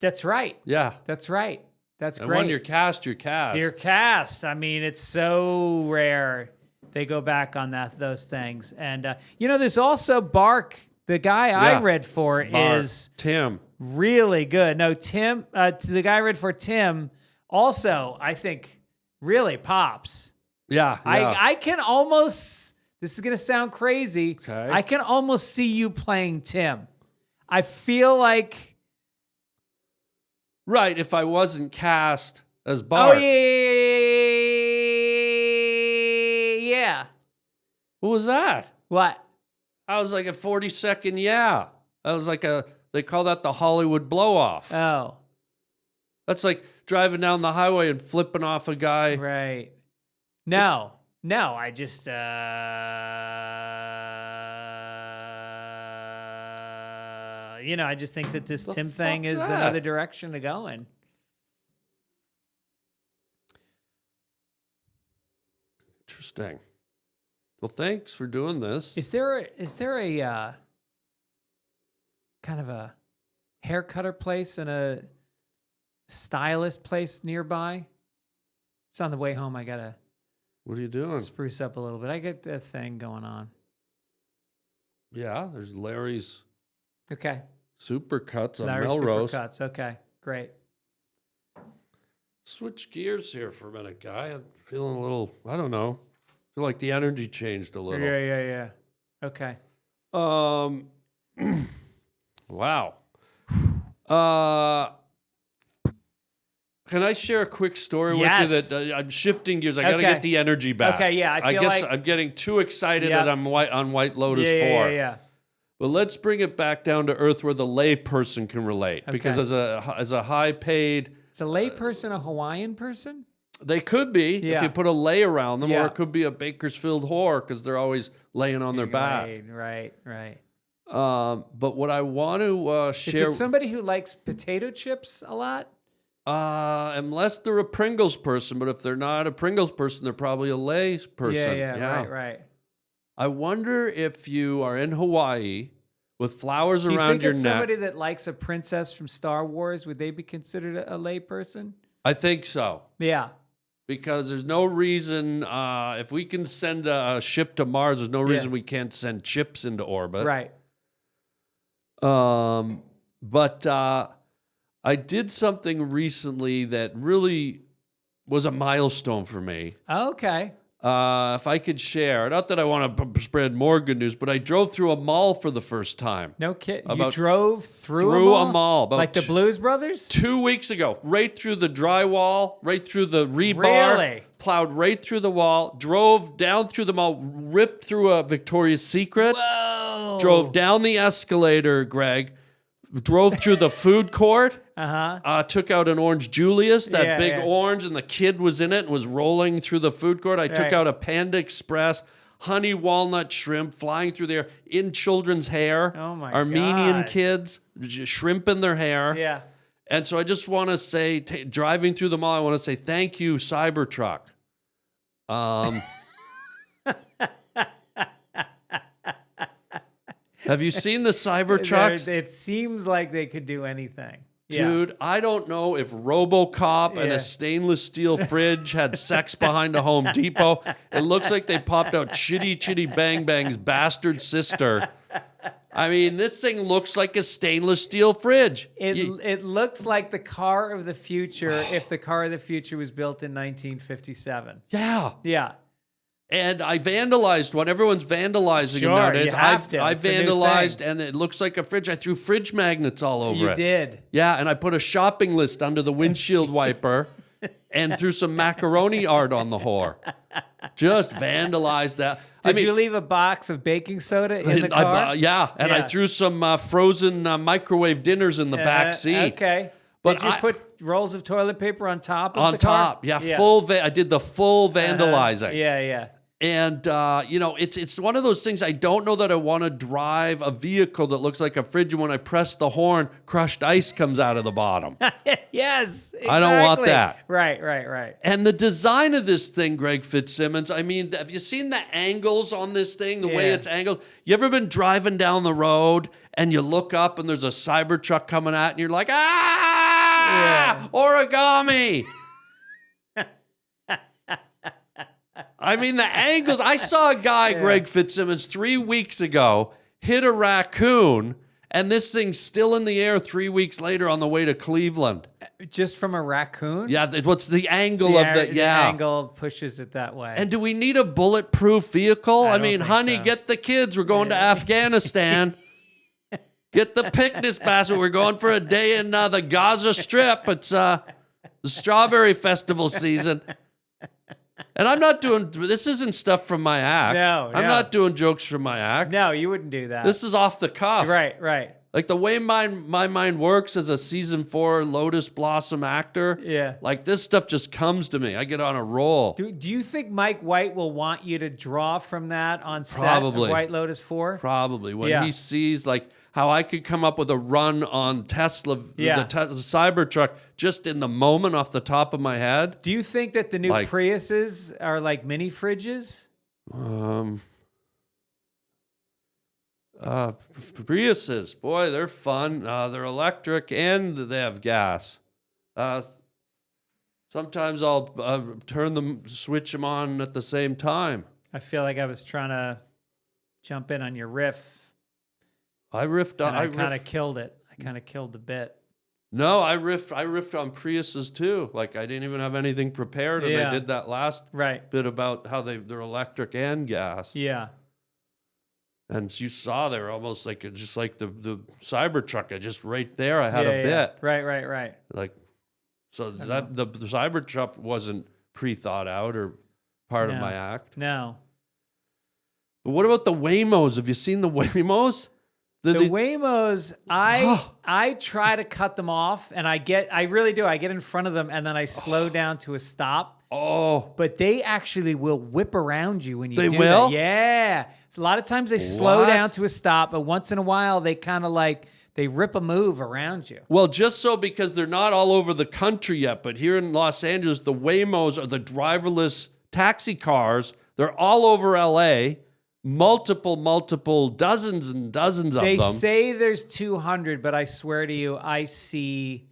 That's right. Yeah. That's right. That's and great. when you're cast, you're cast. You're cast. I mean, it's so rare they go back on those things. And, there's also Bark. The guy I read for is Tim. Really good. No, Tim, the guy I read for Tim also, I think, really pops. Yeah. I can almost, this is going to sound crazy. Okay. I can almost see you playing Tim. I feel like. Right, if I wasn't cast as Bart. Oh, yeah. What was that? What? I was like a 40-second yeah. I was like they call that the Hollywood blow-off. Oh. That's like driving down the highway and flipping off a guy. Right. No. No, I just I just think that this Tim thing is another direction to go in. Interesting. Well, thanks for doing this. Is there a kind of a hair cutter place and a stylist place nearby? It's on the way home. I gotta. What are you doing? Spruce up a little bit. I get a thing going on. Yeah, there's Larry's. Okay. Supercuts on Larry's Melrose. Supercuts. Okay, great. Switch gears here for a minute, guy. I'm feeling a little, I don't know. I feel like the energy changed a little. Yeah. Okay. Wow. Can I share a quick story with you that I'm shifting gears? I got to get the energy back. Okay, yeah. I guess I'm getting too excited that I'm on White Lotus 4. Yeah. But let's bring it back down to earth where the lay person can relate. Okay. Because as a high paid... Is a lay person a Hawaiian person? They could be if you put a lay around them, or it could be a Bakersfield whore because they're always laying on their back. Right. But what I want to share... Is it somebody who likes potato chips a lot? Unless they're a Pringles person, but if they're not a Pringles person, they're probably a lay person. Yeah. Right. I wonder if you are in Hawaii with flowers around your neck. Do you think somebody that likes a princess from Star Wars, would they be considered a lay person? I think so. Yeah. Because there's no reason, if we can send a ship to Mars, there's no reason we can't send chips into orbit. Right. But I did something recently that really was a milestone for me. Okay. If I could share, not that I want to spread more good news, but I drove through a mall for the first time. No kidding. You drove through a mall? Like the Blues Brothers? 2 weeks ago. Right through the drywall, right through the rebar. Really? Plowed right through the wall, drove down through the mall, ripped through a Victoria's Secret. Whoa. Drove down the escalator, Greg. Drove through the food court. Took out an Orange Julius, that big orange, and the kid was in it and was rolling through the food court. I took out a Panda Express, honey walnut shrimp flying through there in children's hair. Oh my Armenian God. Kids, shrimp in their hair. Yeah. And so I just want to say, driving through the mall, I want to say thank you, Cybertruck. Have you seen the Cybertrucks? It seems like they could do anything. Dude, I don't know if RoboCop and a stainless steel fridge had sex behind a Home Depot. It looks like they popped out Chitty Chitty Bang Bang's bastard sister. I mean, this thing looks like a stainless steel fridge. It looks like the car of the future if the car of the future was built in 1957. Yeah. Yeah. And I vandalized one. Everyone's vandalizing them nowadays. I vandalized, and it looks like a fridge. I threw fridge magnets all over it. You did? Yeah, and I put a shopping list under the windshield wiper and threw some macaroni art on the whore. Just vandalized that. Did you leave a box of baking soda in the car? I threw some frozen microwave dinners in the back seat. Okay. But did you put rolls of toilet paper on top of the car? On top, yeah. I did the full vandalizing. Yeah. And, it's one of those things, I don't know that I want to drive a vehicle that looks like a fridge, and when I press the horn, crushed ice comes out of the bottom. Yes, exactly. I don't want that. Right. And the design of this thing, Greg Fitzsimmons, I mean, have you seen the angles on this thing, the way it's angled? You ever been driving down the road and you look up and there's a Cybertruck coming at and you're like, origami. I mean, the angles. I saw a guy, Greg Fitzsimmons, 3 weeks ago hit a raccoon, and this thing's still in the air 3 weeks later on the way to Cleveland. Just from a raccoon? Yeah, what's the angle of the... The angle pushes it that way. And do we need a bulletproof vehicle? I mean, honey, get the kids. We're going to Afghanistan. Get the picnic basket. We're going for a day in the Gaza Strip. It's the Strawberry Festival season. And I'm not doing... This isn't stuff from my act. No. I'm not doing jokes from my act. No, you wouldn't do that. This is off the cuff. Right. Like the way my mind works as a season 4 Lotus Blossom actor. Yeah. Like this stuff just comes to me. I get on a roll. Do you think Mike White will want you to draw from that on set Probably. of White Lotus 4? Probably. When he sees like how I could come up with a run on Tesla, the Tesla Cybertruck, just in the moment off the top of my head. Do you think that the new Priuses are like mini fridges? Priuses, boy, they're fun. They're electric and they have gas. Sometimes I'll switch them on at the same time. I feel like I was trying to jump in on your riff. I riffed. I kind of killed it. I kind of killed the bit. No, I riffed on Priuses too. Like I didn't even have anything prepared, and I did that last bit about how they're electric and gas. Yeah. And you saw they were almost like just like the Cybertruck. I just right there. I had a bit. Right. Like so that the Cybertruck wasn't pre-thought out or part of my act. No. But what about the Waymos? Have you seen the Waymos? The Waymos, I try to cut them off, and I really do. I get in front of them, and then I slow down to a stop. Oh. But they actually will whip around you when you do They will? that. Yeah. So a lot of times they slow down to a stop, but once in a while they kind of like, they rip a move around you. Well, just so because they're not all over the country yet, but here in Los Angeles, the Waymos are the driverless taxi cars. They're all over LA. Multiple, dozens and dozens of them. They say there's 200, but I swear to you, I see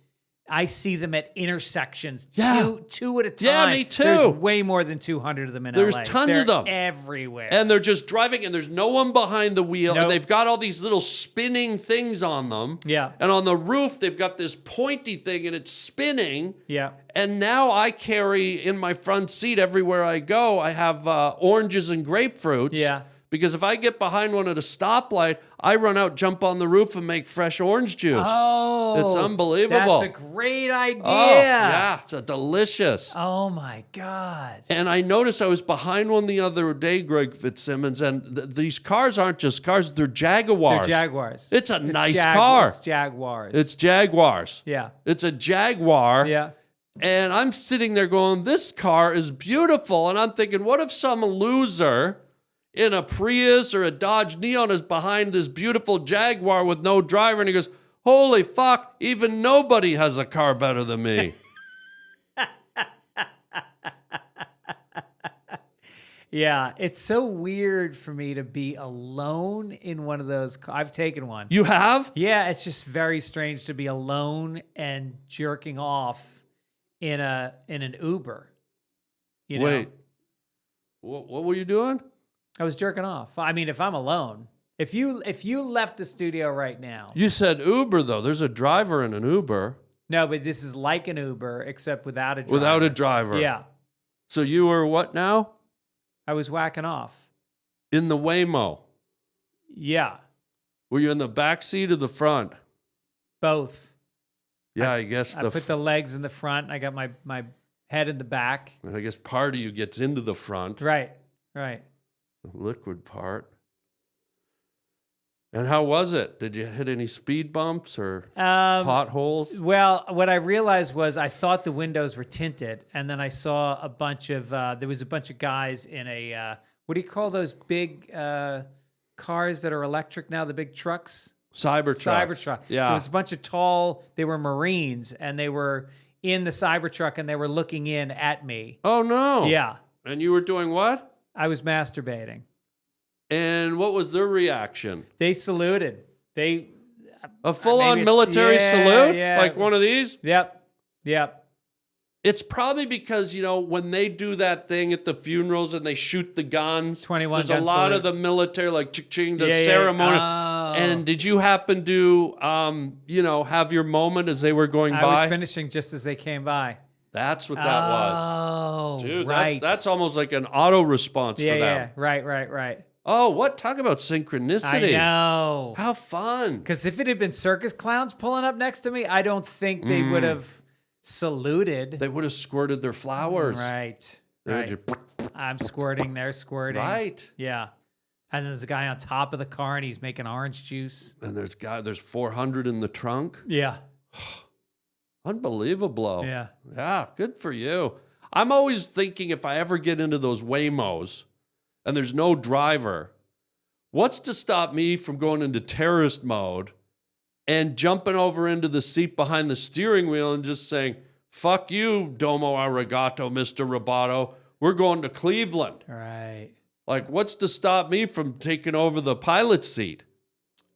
them at intersections, two at a time. Yeah, me too. There's way more than 200 of them in LA. There's tons of them everywhere, and they're just driving, and there's no one behind the wheel, and they've got all these little spinning things on them. Yeah, and on the roof they've got this pointy thing, and it's spinning. Yeah, and now I carry in my front seat everywhere I go. I have oranges and grapefruits. Yeah. Because if I get behind one at a stoplight, I run out, jump on the roof, and make fresh orange juice. Oh, it's unbelievable. That's a great idea. Oh, yeah, it's delicious. Oh my God. And I noticed I was behind one the other day, Greg FITZSIMMONS, and these cars aren't just cars; they're Jaguars. They're Jaguars. It's a nice car. It's Jaguars. It's Jaguars. Yeah. It's a Jaguar. Yeah. And I'm sitting there going, "This car is beautiful," and I'm thinking, what if some loser in a Prius or a Dodge Neon is behind this beautiful Jaguar with no driver, and he goes, holy fuck, even nobody has a car better than me. Yeah, it's so weird for me to be alone in one of those. I've taken one. You have? Yeah, it's just very strange to be alone and jerking off in an Uber. You know? Wait, what were you doing? I was jerking off. I mean, if I'm alone, if you left the studio right now. You said Uber, though. There's a driver in an Uber. No, but this is like an Uber, except without a driver. Without a driver. Yeah. So you were what now? I was whacking off. In the Waymo. Yeah. Were you in the back seat or the front? Both. Yeah, I guess. I put the legs in the front. I got my head in the back. And I guess part of you gets into the front. Right. The liquid part. And how was it? Did you hit any speed bumps or potholes? Well, what I realized was I thought the windows were tinted, and then I saw a bunch of there was a bunch of guys in a what do you call those big cars that are electric now? The big trucks. Cybertruck. Yeah. There was a bunch of tall. They were Marines, and they were in the Cybertruck, and they were looking in at me. Oh no! Yeah. And you were doing what? I was masturbating. And what was their reaction? They saluted. A full-on military salute? Yeah. Like one of these? Yep. It's probably because, when they do that thing at the funerals and they shoot the guns, 21 there's a lot of the military, like ching, the Yeah. ceremony. Oh. And did you happen to, have your moment as they were going by? I was finishing just as they came by. That's what that was. Oh, dude, right. that's almost like an auto response for them. Yeah, right. Oh, what? Talk about synchronicity. I know. How fun. Because if it had been circus clowns pulling up next to me, I don't think they would have saluted. They would have squirted their flowers. Right. They would just... I'm squirting, they're squirting. Right. Yeah. And there's a guy on top of the car, and he's making orange juice. And there's 400 in the trunk. Yeah. Unbelievable. Yeah. Yeah, good for you. I'm always thinking if I ever get into those Waymos and there's no driver, what's to stop me from going into terrorist mode and jumping over into the seat behind the steering wheel and just saying, fuck you, Domo Arigato, Mr. Roboto. We're going to Cleveland. Right. Like, what's to stop me from taking over the pilot seat?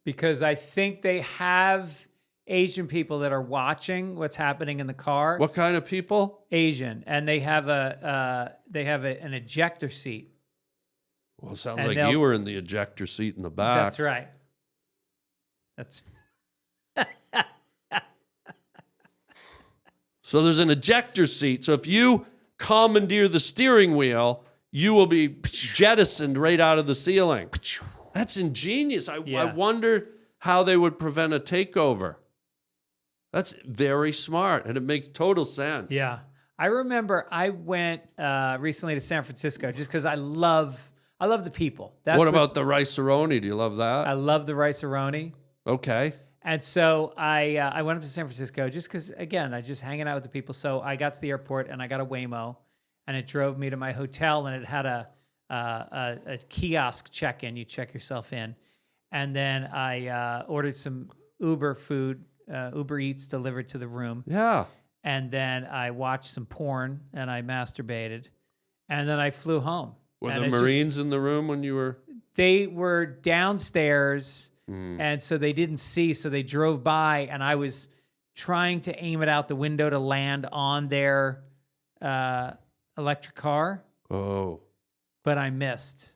Because I think they have Asian people that are watching what's happening in the car. What kind of people? Asian, and they have an ejector seat. Well, it sounds like you were in the ejector seat in the back. That's right. That's. So there's an ejector seat. So if you commandeer the steering wheel, you will be jettisoned right out of the ceiling. That's ingenious. I wonder how they would prevent a takeover. That's very smart, and it makes total sense. Yeah. I remember I went recently to San Francisco just because I love the people. What about the rice-a-roni? Do you love that? I love the rice-a-roni. Okay. And so I went up to San Francisco just because, again, I was just hanging out with the people. So I got to the airport, and I got a Waymo, and it drove me to my hotel, and it had a kiosk check-in. You check yourself in. And then I ordered some Uber food, Uber Eats delivered to the room. Yeah. And then I watched some porn, and I masturbated. And then I flew home. Were the Marines in the room when you were? They were downstairs, and so they didn't see, so they drove by, and I was trying to aim it out the window to land on their electric car. Oh. But I missed.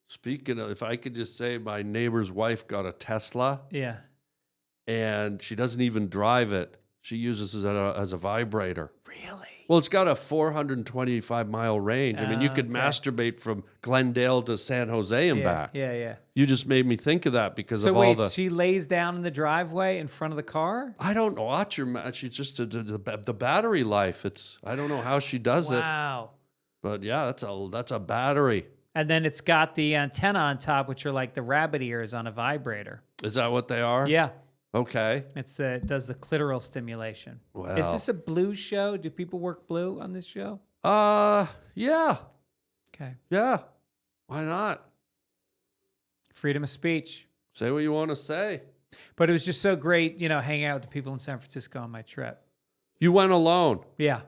Speaking of, if I could just say, my neighbor's wife got a Tesla. Yeah. And she doesn't even drive it. She uses it as a vibrator. Really? Well, it's got a 425-mile range. I mean, you could masturbate from Glendale to San Jose and back. Yeah. You just made me think of that because of all the... So wait, she lays down in the driveway in front of the car? I don't know. Watch her. She's just the battery life. I don't know how she does it. Wow. But yeah, that's a battery. And then it's got the antenna on top, which are like the rabbit ears on a vibrator. Is that what they are? Yeah. Okay. It does the clitoral stimulation. Wow. Is this a blue show? Do people work blue on this show? Yeah. Okay. Yeah. Why not? Freedom of speech. Say what you want to say. But it was just so great, hanging out with the people in San Francisco on my trip. You went alone. Yeah.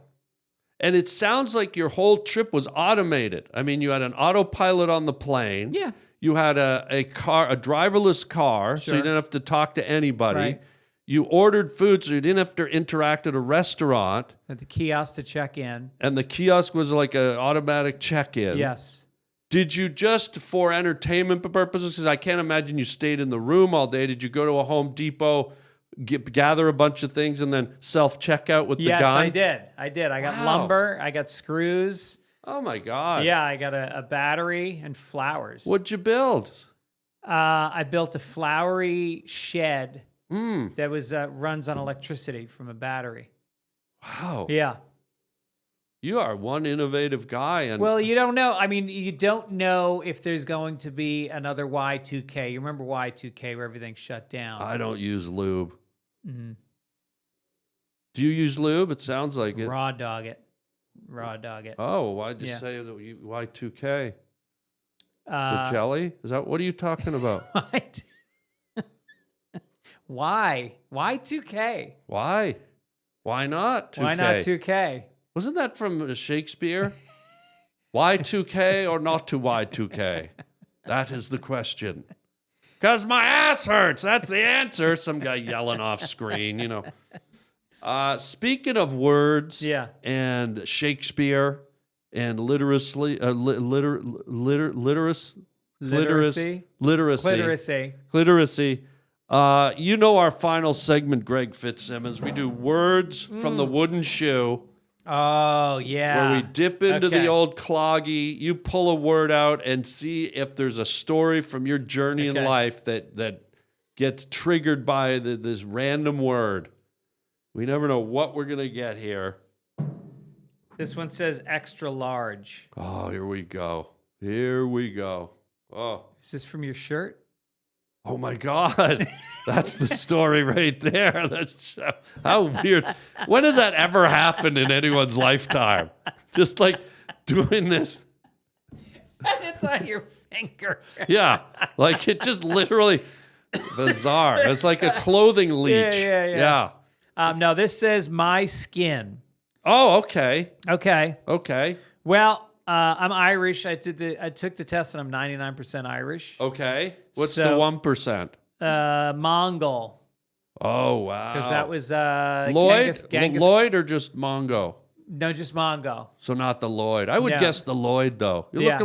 And it sounds like your whole trip was automated. I mean, you had an autopilot on the plane. Yeah. You had a driverless car, so you didn't have to talk to anybody. Right. You ordered food, so you didn't have to interact at a restaurant. At the kiosk to check in. And the kiosk was like an automatic check-in. Yes. Did you just, for entertainment purposes, because I can't imagine you stayed in the room all day, did you go to a Home Depot, gather a bunch of things, and then self-checkout with the gun? Yes, I did. I got lumber. I got screws. Oh, my God. Yeah, I got a battery and flowers. What'd you build? I built a flowery shed that was runs on electricity from a battery. Wow. Yeah. You are one innovative guy. And well, you don't know. I mean, you don't know if there's going to be another Y2K. You remember Y2K where everything shut down? I don't use lube. Mm-hmm. Do you use lube? It sounds like it. Raw dog it. Oh, why'd you say that? Y2K? The jelly? Is that what are you talking about? Why? Y2K? Why? Why not 2K? Why not 2K? Wasn't that from Shakespeare? Y2K or not to Y2K? That is the question. Because my ass hurts. That's the answer. Some guy yelling off screen, Speaking of words and Shakespeare and literacy. Our final segment, Greg Fitzsimmons. We do words from the wooden shoe. Oh, yeah. Where we dip into the old cloggy. You pull a word out and see if there's a story from your journey in life that gets triggered by this random word. We never know what we're going to get here. This one says extra large. Oh, here we go. Here we go. Oh. Is this from your shirt? Oh my God. That's the story right there. That's how weird. When has that ever happened in anyone's lifetime? Just like doing this. And it's on your finger. Yeah. Like it just literally bizarre. It's like a clothing leech. Yeah. No, this says my skin. Oh, okay. Okay. Well, I'm Irish. I took the test and I'm 99% Irish. Okay. What's the 1%? Mongol. Oh, wow. Because that was Lloyd? Genghis. Lloyd or just Mongo? No, just Mongo. So not the Lloyd. I would guess the Lloyd, though. You look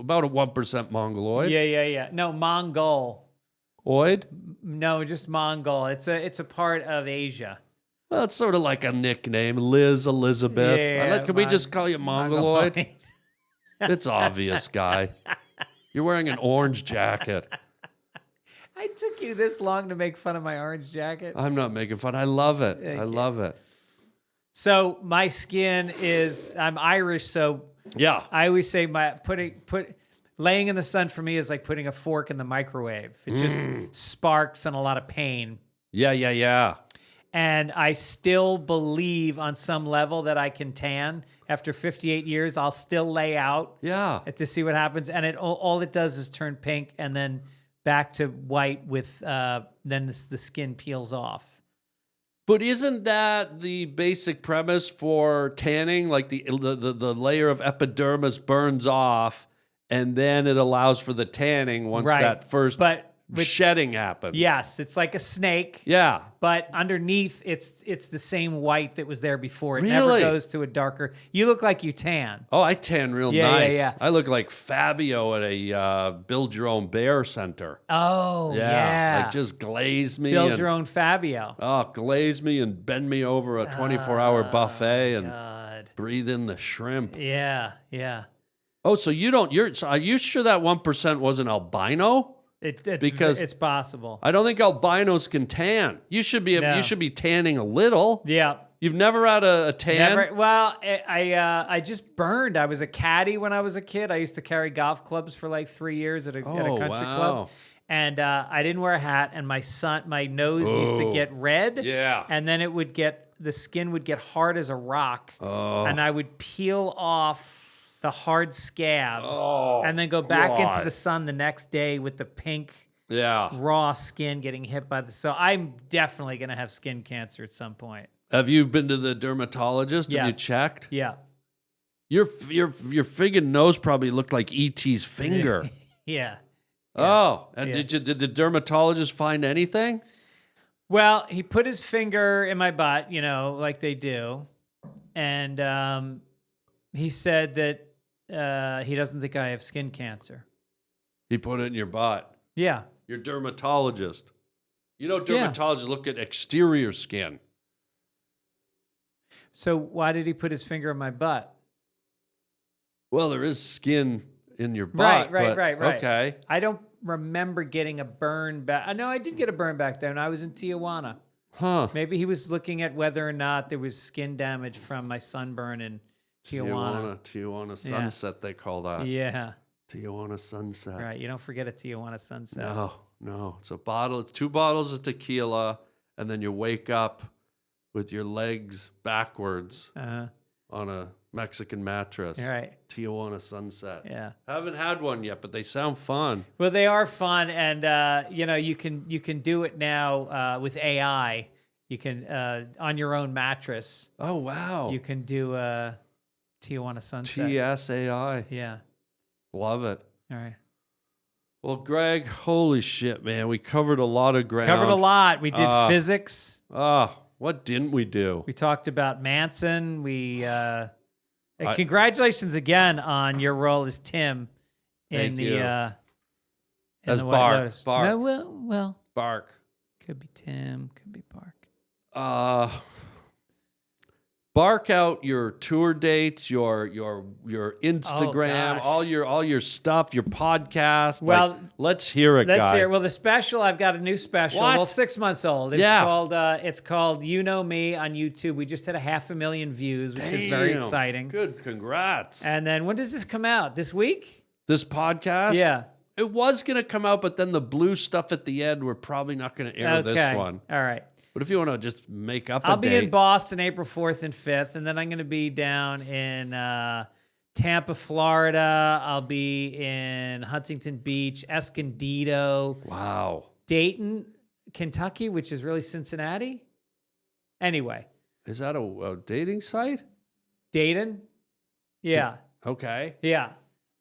about a 1% Mongoloid. Yeah. No, Mongol. Lloyd? No, just Mongol. It's a part of Asia. Well, it's sort of like a nickname. Liz, Elizabeth. Can we just call you Mongoloid? It's obvious, guy. You're wearing an orange jacket. I took you this long to make fun of my orange jacket. I'm not making fun. I love it. I love it. So my skin is, I'm Irish, so yeah. I always say laying in the sun for me is like putting a fork in the microwave. It just sparks and a lot of pain. Yeah. And I still believe on some level that I can tan. After 58 years, I'll still lay out to see what happens. And all it does is turn pink and then back to white with then the skin peels off. But isn't that the basic premise for tanning? Like the layer of epidermis burns off and then it allows for the tanning once that first shedding happens. Yes, it's like a snake. Yeah. But underneath, it's the same white that was there before. It really? Never goes to a darker. You look like you tan. Oh, I tan real nice. Yeah. I look like Fabio at a Build Your Own Bear Center. Oh, yeah. Like just glaze me. Build your own Fabio. Oh, glaze me and bend me over a 24-hour buffet and breathe in the shrimp. Yeah. Oh, so are you sure that 1% wasn't albino? Because it's possible. I don't think albinos can tan. You should be tanning a little. Yeah. You've never had a tan? Never. Well, I just burned. I was a caddy when I was a kid. I used to carry golf clubs for like 3 years at a country club. And I didn't wear a hat, and my nose used to get red. Yeah. And then the skin would get hard as a rock. Oh. And I would peel off the hard scab, and then go back into the sun the next day with the pink, raw skin getting hit by the sun. I'm definitely going to have skin cancer at some point. Have you been to the dermatologist? Yes. Have you checked? Yeah. Your friggin' nose probably looked like E.T.'s finger. Yeah. Oh, and did the dermatologist find anything? Well, he put his finger in my butt, like they do, and he said that he doesn't think I have skin cancer. He put it in your butt. Yeah. Your dermatologist. Dermatologists look at exterior skin. So why did he put his finger in my butt? Well, there is skin in your butt. Right. Okay. I don't remember getting a burn back. No, I did get a burn back then. I was in Tijuana. Huh. Maybe he was looking at whether or not there was skin damage from my sunburn in Tijuana sunset, they call that. Yeah. Tijuana sunset. Right. You don't forget a Tijuana sunset. No. It's 2 bottles of tequila, and then you wake up with your legs backwards on a Mexican mattress. Right. Tijuana sunset. Yeah. Haven't had one yet, but they sound fun. Well, they are fun, and you can do it now with AI. You can on your own mattress. Oh wow. You can do Tijuana sunset. TSAI. Yeah. Love it. All right. Well, Greg, holy shit, man. We covered a lot of ground. Covered a lot. We did physics. What didn't we do? We talked about Manson. Congratulations again on your role as Tim in the as White Lotus. Bark. No, well. Bark. Could be Tim. Could be Bark. bark out your tour dates, your Instagram, all your stuff, your podcast. Well, let's hear it, Let's hear it. Well, the special, I've got a new special. What? Well, 6 months old. It's called You Know Me on YouTube. We just had 500,000 views, which is very exciting. Good, congrats. And then when does this come out? This week? This podcast? Yeah. It was going to come out, but then the blue stuff at the end, we're probably not going to air this one. All right. But if you want to just make up a I'll date. be in Boston April 4th and 5th, and then I'm going to be down in Tampa, Florida. I'll be in Huntington Beach, Escondido. Wow. Dayton, Kentucky, which is really Cincinnati. Anyway. Is that a dating site? Dayton? Yeah. Okay. Yeah.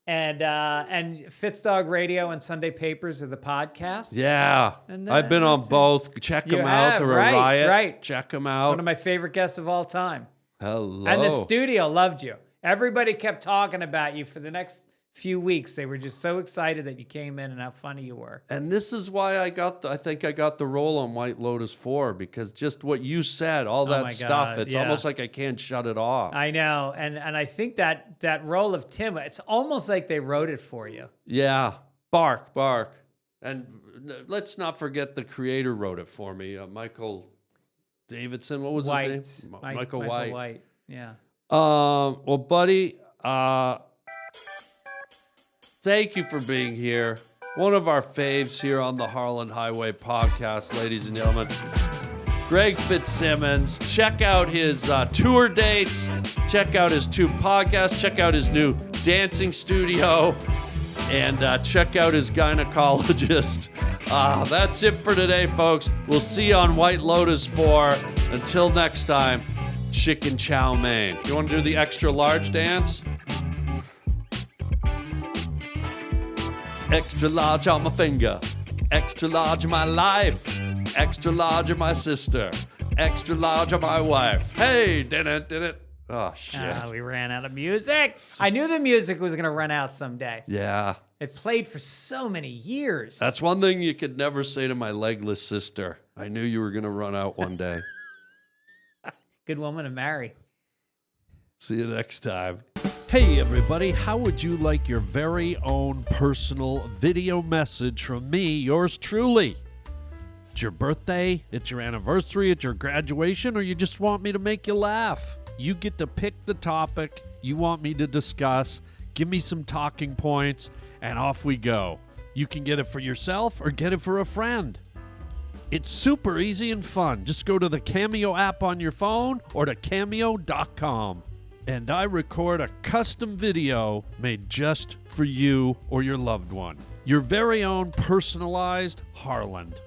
And Fitz Dog Radio and Sunday Papers are the podcasts. Yeah. I've been on both. Check them out. They're a riot. Right. Check them out. One of my favorite guests of all time. Hello. And the studio loved you. Everybody kept talking about you for the next few weeks. They were just so excited that you came in and how funny you were. And this is why I think I got the role on White Lotus 4, because just what you said, all that stuff, it's almost like I can't shut it off. I know. And I think that role of Tim, it's almost like they wrote it for you. Yeah. Bark. And let's not forget the creator wrote it for me, Michael Davidson. What was his name? Michael White. Yeah. Well, buddy, thank you for being here. One of our faves here on the Harland Highway podcast, ladies and gentlemen. Greg FITZSIMMONS. Check out his tour dates. Check out his 2 podcasts. Check out his new dancing studio. And check out his gynecologist. That's it for today, folks. We'll see you on White Lotus 4. Until next time, chicken chow mein. You want to do the extra large dance? Extra large on my finger, extra large in my life, extra large in my sister, extra large on my wife. Hey, did it. Oh, shit. We ran out of music. I knew the music was going to run out someday. Yeah. It played for so many years. That's one thing you could never say to my legless sister. I knew you were going to run out one day. Good woman to marry. See you next time. Hey everybody, how would you like your very own personal video message from me, yours truly? It's your birthday, it's your anniversary, it's your graduation, or you just want me to make you laugh? You get to pick the topic you want me to discuss, give me some talking points, and off we go. You can get it for yourself or get it for a friend. It's super easy and fun. Just go to the Cameo app on your phone or to cameo.com. And I record a custom video made just for you or your loved one. Your very own personalized Harland.